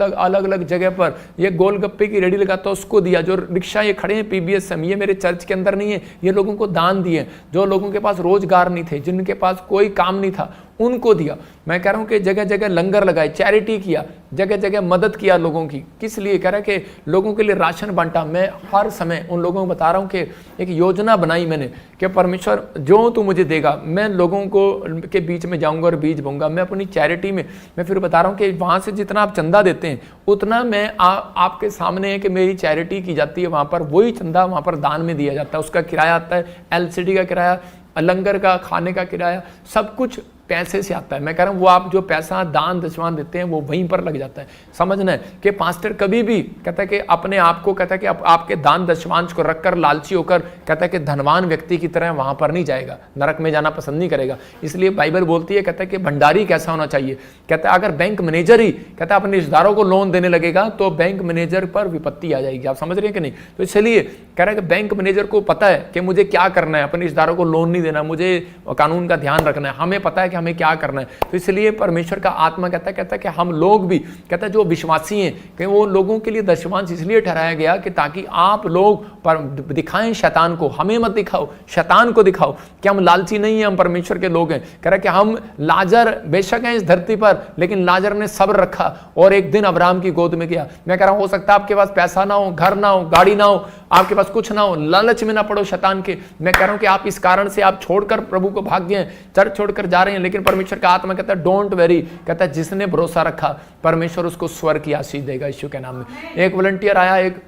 अलग जगह पर ये गोलगप्पे की रेडी लगाता उसको दिया। जो रिक्शा ये खड़े हैं PBSM, ये मेरे चर्च के अंदर नहीं है, ये लोगों को दान दिए। जो लोगों के पास रोजगार नहीं थे, जिनके पास कोई काम नहीं था, उनको दिया। मैं कह रहा हूं कि जगह जगह लंगर लगाए, चैरिटी किया, जगह जगह मदद किया लोगों की। किस लिए कह रहा है कि लोगों के लिए राशन बांटा। मैं हर समय उन लोगों को बता रहा हूं कि एक योजना बनाई मैंने कि परमेश्वर जो तू मुझे देगा, मैं लोगों को के बीच में जाऊंगा और बीज बोऊंगा। मैं अपनी चैरिटी में, मैं फिर बता रहा हूं कि वहां से जितना आप चंदा देते हैं उतना मैं आपके सामने है कि मेरी चैरिटी की जाती है। वहां पर वही चंदा वहां पर दान में दिया जाता है। उसका किराया आता है, LCD का किराया, लंगर का, खाने का किराया, सब कुछ पैसे से आता है। मैं कह रहा हूं वो आप जो पैसा दान दशवान देते हैं वो वहीं पर लग जाता है। समझना है कि पास्टर कभी भी कहता है कि अपने आप को, कहता है कि आपके दान दशवांश को रखकर लालची होकर, कहता है कि धनवान व्यक्ति की तरह वहां पर नहीं जाएगा, नरक में जाना पसंद नहीं करेगा। इसलिए बाइबल बोलती है, कहता है कि भंडारी कैसा होना चाहिए। कहता है अगर बैंक मैनेजर ही, कहता है अपने रिश्तेदारों को लोन देने लगेगा तो बैंक मैनेजर पर विपत्ति आ जाएगी। आप समझ रहे हैं कि नहीं। तो इसलिए कह रहा है कि बैंक मैनेजर को पता है कि मुझे क्या करना है, अपने रिश्तेदारों को लोन नहीं देना, मुझे कानून का ध्यान रखना है, हमें पता है कि हमें क्या करना है। तो इसलिए परमेश्वर का आत्मा कहता है कि हम लोग भी, कहता है जो विश्वासी हैं, कि वो लोगों के लिए दशमांश इसलिए ठहराया गया कि ताकि आप लोग पर दिखाएं शैतान को। हमें मत दिखाओ, शैतान को दिखाओ कि हम लालची नहीं है, हम परमेश्वर के लोग हैं। कह रहा है कि हम लाजर बेशक हैं इस धरती पर, लेकिन लाजर ने सब्र रखा और एक दिन अब्राहम की गोद में गया। मैं कह रहा हूं हो सकता है आपके पास पैसा ना हो, घर ना हो, गाड़ी ना हो, आपके पास कुछ ना हो, लालच में ना पड़ो शैतान के। मैं कह रहा हूं कि आप इस कारण से आप छोड़कर प्रभु को भाग गए, चर्च छोड़कर जा रहे हैं, लेकिन परमेश्वर का आत्मा कहता है डोंट वेरी, कहता है जिसने भरोसा रखा परमेश्वर उसको स्वर्ग की आशीष देगा यीशु के नाम में। एक वॉलंटियर आया, एक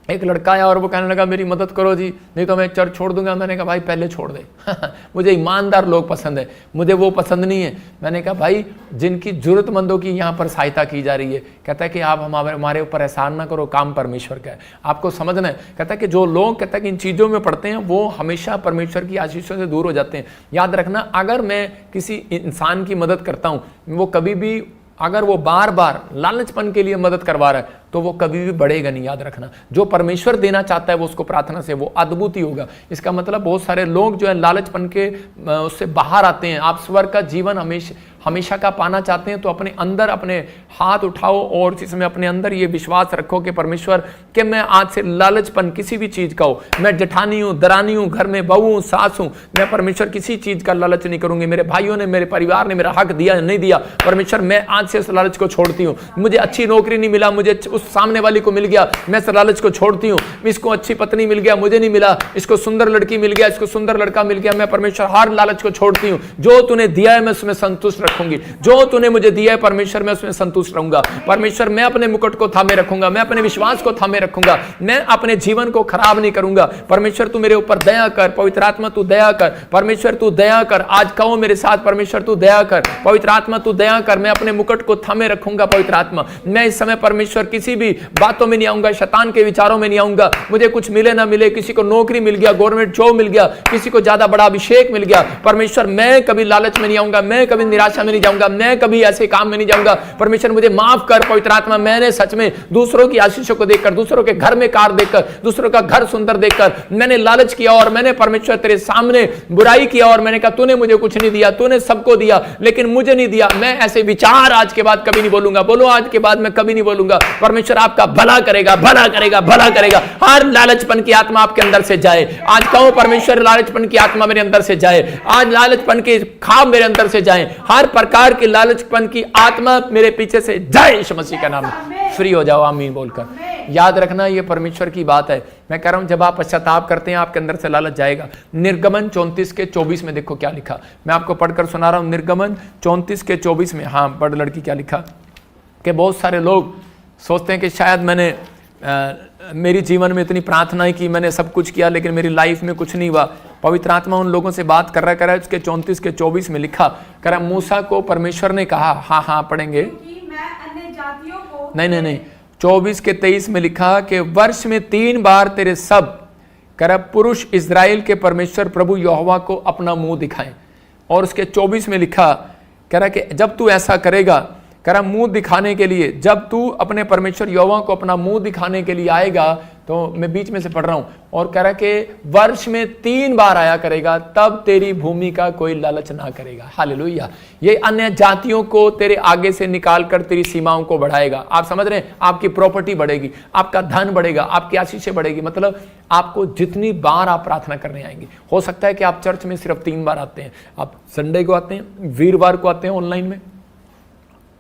एक लड़का आया और वो कहने लगा मेरी मदद करो जी, नहीं तो मैं चर्च छोड़ दूंगा। मैंने कहा भाई पहले छोड़ दे मुझे ईमानदार लोग पसंद है, मुझे वो पसंद नहीं है। मैंने कहा भाई जिनकी जरूरतमंदों की यहाँ पर सहायता की जा रही है, कहता है कि आप हमारे ऊपर एहसान ना करो, काम परमेश्वर का है, आपको समझना है। कहता है कि जो लोग कहता है कि इन चीज़ों में पढ़ते हैं वो हमेशा परमेश्वर की आशीषों से दूर हो जाते हैं। याद रखना, अगर मैं किसी इंसान की मदद करता हूँ, वो कभी भी अगर वो बार बार लालचपन के लिए मदद करवा रहा है तो वो कभी भी बढ़ेगा नहीं। याद रखना, जो परमेश्वर देना चाहता है वो उसको प्रार्थना से वो अद्भुत ही होगा। इसका मतलब बहुत सारे लोग जो है लालचपन के उससे बाहर आते हैं। आप स्वर्ग का जीवन हमेशा का पाना चाहते हैं तो अपने अंदर अपने हाथ उठाओ और इसमें अपने अंदर ये विश्वास रखो कि परमेश्वर कि मैं आज से लालचपन किसी भी चीज़ का हो, मैं जेठानी हूँ, दरानी हूँ, घर में बहू हूँ, सास हूँ, मैं परमेश्वर किसी चीज़ का लालच नहीं करूँगी। मेरे भाइयों ने, मेरे परिवार ने मेरा हक दिया नहीं दिया, परमेश्वर मैं आज से इस लालच को छोड़ती हूँ। मुझे अच्छी नौकरी नहीं मिला, मुझे उस सामने वाली को मिल गया, मैं इस लालच को छोड़ती हूँ। इसको अच्छी पत्नी मिल गया, मुझे नहीं मिला, इसको सुंदर लड़की मिल गया, इसको सुंदर लड़का मिल गया, मैं परमेश्वर हर लालच को छोड़ती हूँ। जो तूने दिया है मैं उसमें संतुष्ट रखूंगी, जो तूने मुझे दिया है परमेश्वर मैं उसमें संतुष्ट रहूंगा। परमेश्वर मैं अपने मुकुट को थामे रखूंगा, मैं अपने विश्वास को थामे रखूंगा, मैं अपने जीवन को खराब नहीं करूंगा। परमेश्वर तू मेरे ऊपर दया कर, पवित्र आत्मा तू दया कर, परमेश्वर तू दया कर। आज कहो मेरे साथ, परमेश्वर तू दया कर, पवित्र आत्मा तू दया कर, मैं अपने मुकुट को थामे रखूंगा। पवित्र आत्मा, मैं इस समय परमेश्वर किसी भी बातों में नहीं आऊंगा, शैतान के विचारों में नहीं आऊंगा। मुझे कुछ मिले ना मिले, किसी को नौकरी मिल गया, गवर्नमेंट जॉब मिल गया, किसी को ज्यादा बड़ा अभिषेक मिल गया, परमेश्वर मैं कभी लालच में नहीं आऊंगा, मैं कभी निराशा में नहीं जाऊंगा, मैं कभी ऐसे काम में नहीं जाऊंगा। परमेश्वर मुझे माफ कर। पवित्र आत्मा, मैंने सच में दूसरों की आशीषों को देखकर, दूसरों के घर में कार देखकर, दूसरों का घर सुंदर देखकर मैंने लालच किया और मैंने परमेश्वर तेरे सामने बुराई किया और मैंने कहा तूने मुझे कुछ नहीं दिया, तूने सबको दिया लेकिन मुझे नहीं दिया। मैं ऐसे विचार आज के बाद कभी नहीं बोलूंगा। बोलो आज के बाद मैं कभी नहीं बोलूंगा। परमेश्वर आपका भला करेगा, भला करेगा, भला करेगा। हर लालचपन की आत्मा आपके अंदर से जाए। आज कहो परमेश्वर लालचपन की आत्मा मेरे अंदर से जाए, आज लालचपन के ख्वाब मेरे अंदर से जाए, हर प्रकार की लालचपन की आत्मा मेरे पीछे से जाए। यीशु मसीह का नाम में फ्री हो जाओ, आमीन बोलकर। याद रखना ये परमेश्वर की बात है। मैं कह रहा हूं जब आप पश्चाताप करते हैं आपके अंदर से लालच जाएगा। निर्गमन 34 के 24 में देखो क्या लिखा, मैं आपको पढ़कर सुना रहा हूं। निर्गमन 34 के 24 में, हाँ बड़ लड़की क्या लिखा कि बहुत सारे लोग सोचते हैं कि शायद मैंने मेरी जीवन में इतनी प्रार्थनाएं की, मैंने सब कुछ किया लेकिन मेरी लाइफ में कुछ नहीं हुआ। पवित्र आत्मा उन लोगों से बात कर रहा है। उसके 34 के 24 में लिखा कह रहा मूसा को परमेश्वर ने कहा, हाँ पढ़ेंगे, मैं अन्य जातियों को नहीं 24 के 23 में लिखा कि वर्ष में 3 बार तेरे सब कह रहा पुरुष इजराइल के परमेश्वर प्रभु यहोवा को अपना मुंह दिखाएं। और उसके 24 में लिखा कह रहा कि जब तू ऐसा करेगा, कह रहा मुंह दिखाने के लिए, जब तू अपने परमेश्वर यहोवा को अपना मुंह दिखाने के लिए आएगा, तो मैं बीच में से पढ़ रहा हूं, और कह रहा कि वर्ष में 3 बार आया करेगा, तब तेरी भूमि का कोई लालच ना करेगा। हालेलुया। ये अन्य जातियों को तेरे आगे से निकाल कर तेरी सीमाओं को बढ़ाएगा। आप समझ रहे हैं, आपकी प्रॉपर्टी बढ़ेगी, आपका धन बढ़ेगा, आपकी आशीषें बढ़ेगी। मतलब आपको जितनी बार आप प्रार्थना करने आएंगे, हो सकता है कि आप चर्च में सिर्फ 3 बार आते हैं, आप संडे को आते हैं, वीरवार को आते हैं ऑनलाइन में,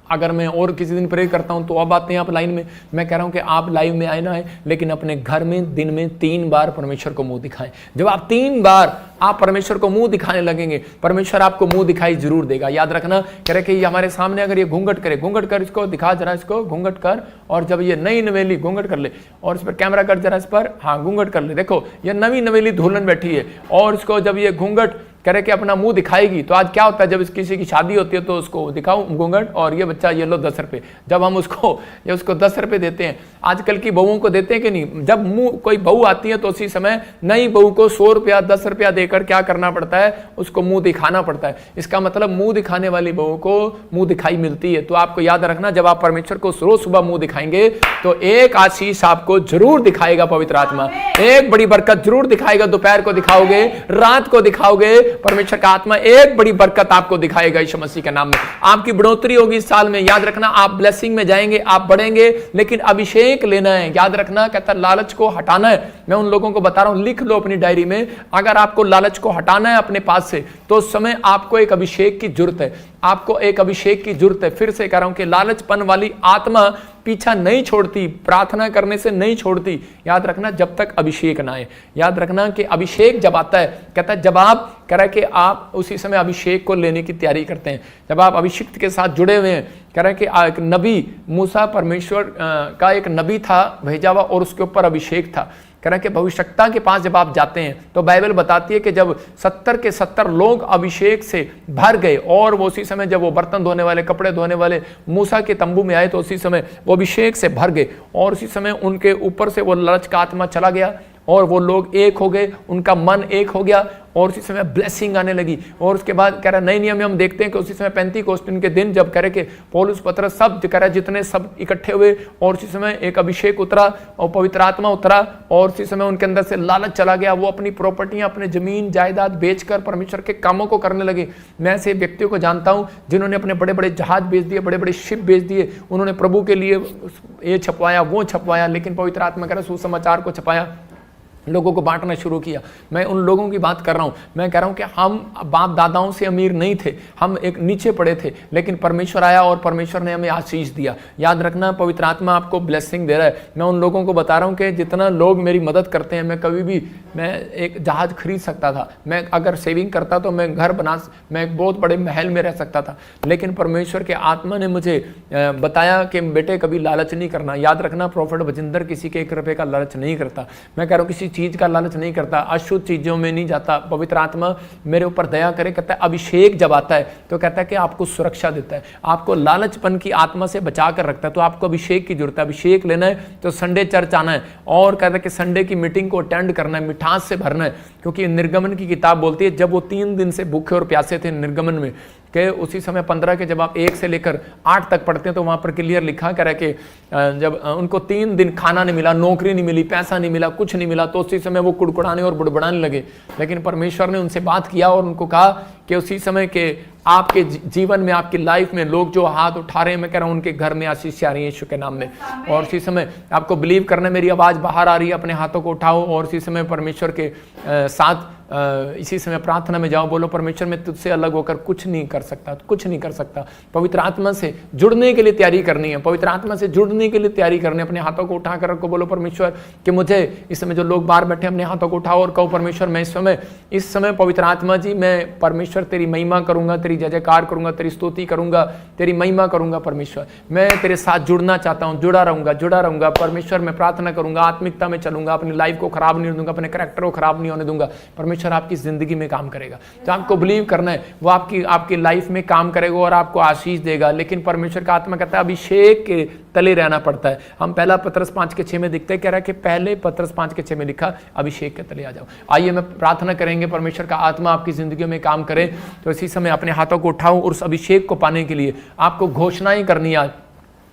अगर मैं और किसी दिन प्रे करता हूं तो अब आते हैं आप लाइन में। मैं कह रहा हूं कि आप लाइव में आए ना आए, लेकिन अपने घर में दिन में 3 बार परमेश्वर को मुंह दिखाएं। जब आप 3 बार आप परमेश्वर को मुंह दिखाने लगेंगे, परमेश्वर आपको मुंह दिखाई जरूर देगा। याद रखना, कह रहे कि ये हमारे सामने अगर ये घूंघट करे, घूंघट कर, इसको दिखा जरा, इसको घूंघट कर, और जब ये नई नवेली घूंघट कर ले और इस पर कैमरा कर जरा, इस पर हाँ घूंघट कर ले, देखो ये नवी नवेली दुल्हन बैठी है और इसको जब ये घूंघट करे कि अपना मुंह दिखाएगी, तो आज क्या होता है जब किसी की शादी होती है तो उसको दिखाओ घूंघट, और ये बच्चा ये लो 10 रुपये, जब हम उसको 10 रुपये देते हैं, आजकल की बहुओं को देते हैं कि नहीं, जब मुंह कोई बहू आती है तो उसी समय नई बहू को 100 रुपया 10 रुपया देकर क्या करना पड़ता है, उसको मुंह दिखाना पड़ता है। इसका मतलब मुंह दिखाने वाली बहू को मुंह दिखाई मिलती है। तो आपको याद रखना, जब आप परमेश्वर को रोज सुबह मुंह दिखाएंगे तो एक आशीष आपको जरूर दिखाएगा पवित्र आत्मा, एक बड़ी बरकत जरूर दिखाएगा। दोपहर को दिखाओगे, रात को दिखाओगे, परमेश्वर का आत्मा एक बड़ी बरकत आपको दिखाएगा यीशु मसीह के नाम में। आपकी बढ़ोतरी होगी इस साल में। याद रखना, आप ब्लेसिंग में जाएंगे, आप बढ़ेंगे, लेकिन अभिषेक लेना है। याद रखना, कहता लालच को हटाना है। मैं उन लोगों को बता रहा हूं, लिख लो अपनी डायरी में, अगर आपको लालच को हटाना है अपने पास से, तो उस समय आपको एक अभिषेक की जरूरत है, आपको एक अभिषेक की जरूरत है। फिर से कह रहा हूं कि लालचपन वाली आत्मा पीछा नहीं छोड़ती, प्रार्थना करने से नहीं छोड़ती। याद रखना जब तक अभिषेक ना आए। याद रखना कि अभिषेक जब आता है, कहता है जब आप कह रहा है कि आप उसी समय अभिषेक को लेने की तैयारी करते हैं, जब आप अभिषिक्त के साथ जुड़े हुए हैं। कह रहा है कि एक नबी मूसा परमेश्वर का एक नबी था भेजा हुआ और उसके ऊपर अभिषेक था। कह रहा है कि भविष्यवक्ता के पास जब आप जाते हैं तो बाइबल बताती है कि जब 70 के 70 लोग अभिषेक से भर गए और वो उसी समय जब वो बर्तन धोने वाले, कपड़े धोने वाले मूसा के तंबू में आए तो उसी समय वो अभिषेक से भर गए और उसी समय उनके ऊपर से वो लालच का आत्मा चला गया और वो लोग एक हो गए, उनका मन एक हो गया और उसी समय ब्लेसिंग आने लगी। और उसके बाद कह रहा नए नियम में हम देखते हैं कि उसी समय पेंतीकोस्तिन के दिन जब कह रहे कि पौलुस पतरस सब कह रहा जितने सब इकट्ठे हुए और उसी समय एक अभिषेक उतरा और पवित्र आत्मा उतरा और उसी समय उनके अंदर से लालच चला गया। वो अपनी प्रॉपर्टियां, अपने जमीन जायदाद बेचकर परमेश्वर के कामों को करने लगे। मैं ऐसे व्यक्तियों को जानता हूं जिन्होंने अपने बड़े बड़े जहाज बेच दिए, बड़े बड़े शिप बेच दिए, उन्होंने प्रभु के लिए ये छपवाया वो छपवाया, लेकिन पवित्र आत्मा कह रहा सुसमाचार को छपाया, लोगों को बांटना शुरू किया। मैं उन लोगों की बात कर रहा हूं। मैं कह रहा हूं कि हम बाप दादाओं से अमीर नहीं थे, हम एक नीचे पड़े थे, लेकिन परमेश्वर आया और परमेश्वर ने हमें आशीष दिया। याद रखना पवित्र आत्मा आपको ब्लेसिंग दे रहा है। मैं उन लोगों को बता रहा हूं कि जितना लोग मेरी मदद करते हैं, मैं कभी भी मैं एक जहाज खरीद सकता था, मैं अगर सेविंग करता तो मैं घर बना, मैं एक बहुत बड़े महल में रह सकता था, लेकिन परमेश्वर के आत्मा ने मुझे बताया कि बेटे कभी लालच नहीं करना। याद रखना प्रोफेट बजिंदर किसी के 1 रुपए का लालच नहीं करता। मैं कह रहा हूं किसी चीज का लालच नहीं करता, अशुद्ध चीजों में नहीं जाता। पवित्र आत्मा मेरे ऊपर दया करे। कहता है अभिषेक जब आता है तो कहता है कि आपको सुरक्षा देता है, आपको लालचपन की आत्मा से बचा कर रखता है। तो आपको अभिषेक की जरूरत है। अभिषेक लेना है तो संडे चर्च आना है और कहता है कि संडे की मीटिंग को अटेंड करना है, मिठास से भरना है। क्योंकि निर्गमन की किताब बोलती है जब वो 3 दिन से भूखे और प्यासे थे निर्गमन में, कि उसी समय 15 के जब आप 1 से लेकर 8 तक पढ़ते हैं तो वहां पर क्लियर लिखा कर है कि जब उनको 3 दिन खाना नहीं मिला, नौकरी नहीं मिली, पैसा नहीं मिला, कुछ नहीं मिला, तो उसी समय वो कुड़कुड़ाने और बुड़बुड़ाने लगे। लेकिन परमेश्वर ने उनसे बात किया और उनको कहा कि उसी समय के आपके जीवन में, आपकी लाइफ में लोग जो हाथ उठा रहे हैं, मैं कह रहा हूं उनके घर में आशीष आ रही है यीशु के नाम में। और उसी समय आपको बिलीव करना, मेरी आवाज बाहर आ रही है, अपने हाथों को उठाओ और उसी समय परमेश्वर के साथ इसी समय प्रार्थना में जाओ। बोलो परमेश्वर मैं तुझसे अलग होकर कुछ नहीं कर सकता, कुछ नहीं कर सकता। पवित्र आत्मा से जुड़ने के लिए तैयारी करनी है, पवित्र आत्मा से जुड़ने के लिए तैयारी करनी है। अपने हाथों को उठाकर रखो, बोलो परमेश्वर कि मुझे इस समय जो लोग बाहर बैठे अपने हाथों को उठाओ और कहो परमेश्वर मैं इस समय पवित्र आत्मा जी मैं परमेश्वर तेरी महिमा करूंगा, तेरी जय जयकार करूंगा, तेरी स्तुति करूंगा, तेरी महिमा करूंगा। परमेश्वर मैं तेरे साथ जुड़ना चाहता हूं, जुड़ा रहूंगा। परमेश्वर मैं प्रार्थना करूंगा, आत्मिकता में चलूंगा, अपनी लाइफ को खराब नहीं होने दूंगा, अपने कैरेक्टर को खराब नहीं होने दूंगा। परमेश्वर आपकी जिंदगी में काम करेगा। तो आपको बिलीव करना है, वो आपकी लाइफ में काम करेगा और आपको आशीष देगा। लेकिन परमेश्वर का आत्मा कहता है अभिषेक के तले रहना पड़ता है। हम पहला पत्रस 5:6 में दिखते कह रहा है कि पहले पत्रस 5:6 में लिखा अभिषेक के तले आ जाओ। आइए मैं प्रार्थना करेंगे परमेश्वर का आत्मा आपकी जिंदगी में काम करे। तो इसी समय अपने हाथों को उठाओ और उस अभिषेक को पाने के लिए आपको घोषणाएं करनी है।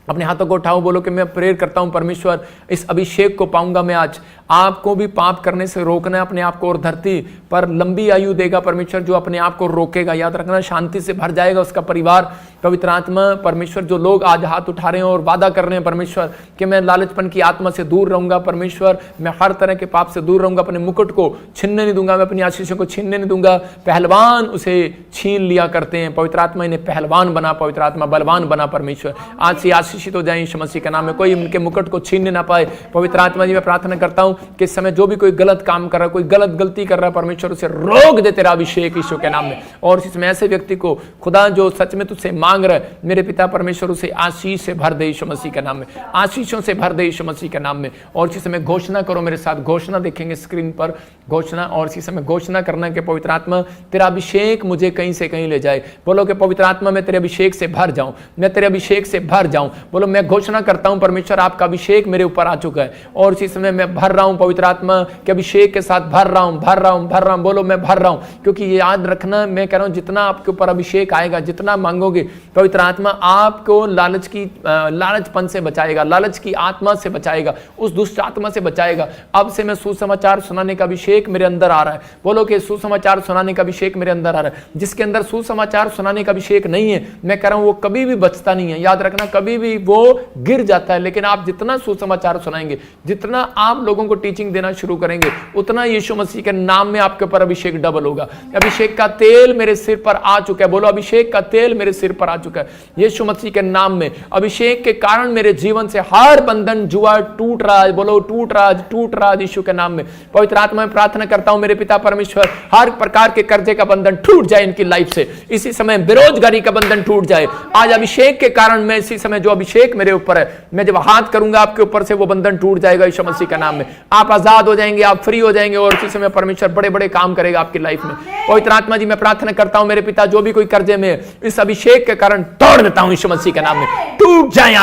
अपने हाथों को उठाओ, बोलो कि मैं प्रेयर करता हूं परमेश्वर इस अभिषेक को पाऊंगा मैं आज। आपको भी पाप करने से रोकना है अपने आप को और धरती पर लंबी आयु देगा परमेश्वर जो अपने आप को रोकेगा। याद रखना शांति से भर जाएगा उसका परिवार। पवित्र आत्मा परमेश्वर जो लोग आज हाथ उठा रहे हैं और वादा कर रहे हैं परमेश्वर कि मैं लालचपन की आत्मा से दूर रहूंगा, परमेश्वर मैं हर तरह के पाप से दूर रहूंगा, अपने मुकुट को छीनने नहीं दूंगा, मैं अपनी आशीषों को छीनने नहीं दूंगा। पहलवान उसे छीन लिया करते हैं, पवित्र आत्मा इन्हें पहलवान बना, पवित्र आत्मा बलवान बना। परमेश्वर आज से आशीषित हो जाए यीशु मसीह के नाम में, कोई उनके मुकुट को छीनने ना पाए। पवित्र आत्मा जी मैं प्रार्थना करता हूं कि इस समय जो भी कोई गलत काम कर रहा है, कोई गलत गलती कर रहा है, परमेश्वर उसे रोक दे तेरा अभिषेक यीशु के नाम में। और इसमें ऐसे व्यक्ति को खुदा जो सच में तुझसे मांग रहा है, मेरे पिता परमेश्वर उसे आशीष से भर दे यीशु मसीह के नाम में, आशीषों से भर दे यीशु मसीह के नाम में। और इसी समय घोषणा करो मेरे साथ, घोषणा देखेंगे स्क्रीन पर घोषणा। और इसी समय घोषणा करना कि पवित्र आत्मा तेरा अभिषेक मुझे कहीं से कहीं ले जाए। बोलो कि पवित्र आत्मा मैं तेरे अभिषेक से भर जाऊं, मैं तेरे अभिषेक से भर जाऊं। बोलो मैं घोषणा करता हूं परमेश्वर आपका अभिषेक मेरे ऊपर आ चुका है और इसी समय मैं भर रहा हूं पवित्र आत्मा के अभिषेक के साथ भर रहा हूं। बोलो मैं भर रहा हूं। क्योंकि ये याद रखना मैं कह रहा हूं जितना आपके ऊपर अभिषेक आएगा, जितना मांगोगे, पवित्र आत्मा आपको लालचपन से बचाएगा, लालच की आत्मा से बचाएगा, उस दुष्ट आत्मा से बचाएगा। अब से मैं सुसमाचार सुनाने का अभिषेक मेरे अंदर आ रहा है। बोलो कि सुसमाचार सुनाने का अभिषेक मेरे अंदर आ रहा है। जिसके अंदर सुसमाचार सुनाने का अभिषेक नहीं है, मैं कह रहा हूं वो कभी भी बचता नहीं है। याद रखना कभी भी वो गिर जाता है। लेकिन आप जितना सुसमाचार सुनाएंगे, जितना आप लोगों को टीचिंग देना शुरू करेंगे, उतना यीशु मसीह के नाम में आपके ऊपर अभिषेक डबल होगा। अभिषेक का तेल मेरे सिर पर आ चुका है। बोलो अभिषेक का तेल मेरे सिर पर आ चुका है। यीशु मसीह के नाम में अभिषेक के कारण मेरे जीवन से हर बंधन जुआ टूट रहा है। बोलो टूट रहा है यीशु के नाम में। पवित्र आत्मा में प्रार्थना करता हूं मेरे पिता परमेश्वर, हर प्रकार के कर्जे का बंधन टूट जाए इनकी लाइफ से। इसी समय बेरोजगारी का बंधन टूट जाए आज अभिषेक के कारण। मैं इसी समय जो अभिषेक मेरे ऊपर है, मैं जब हाथ करूंगा आपके ऊपर से वो बंधन टूट जाएगा यीशु मसीह के नाम में। आप आजाद हो जाएंगे, आप फ्री हो जाएंगे और इसी समय परमेश्वर बड़े बड़े काम करेगा आपकी लाइफ में। पवित्र आत्मा जी मैं प्रार्थना करता हूं मेरे पिता, जो भी कोई कर्जे में है, इस अभिषेक के कारण तोड़ देता हूं यीशु मसीह के नाम में। टूट जाए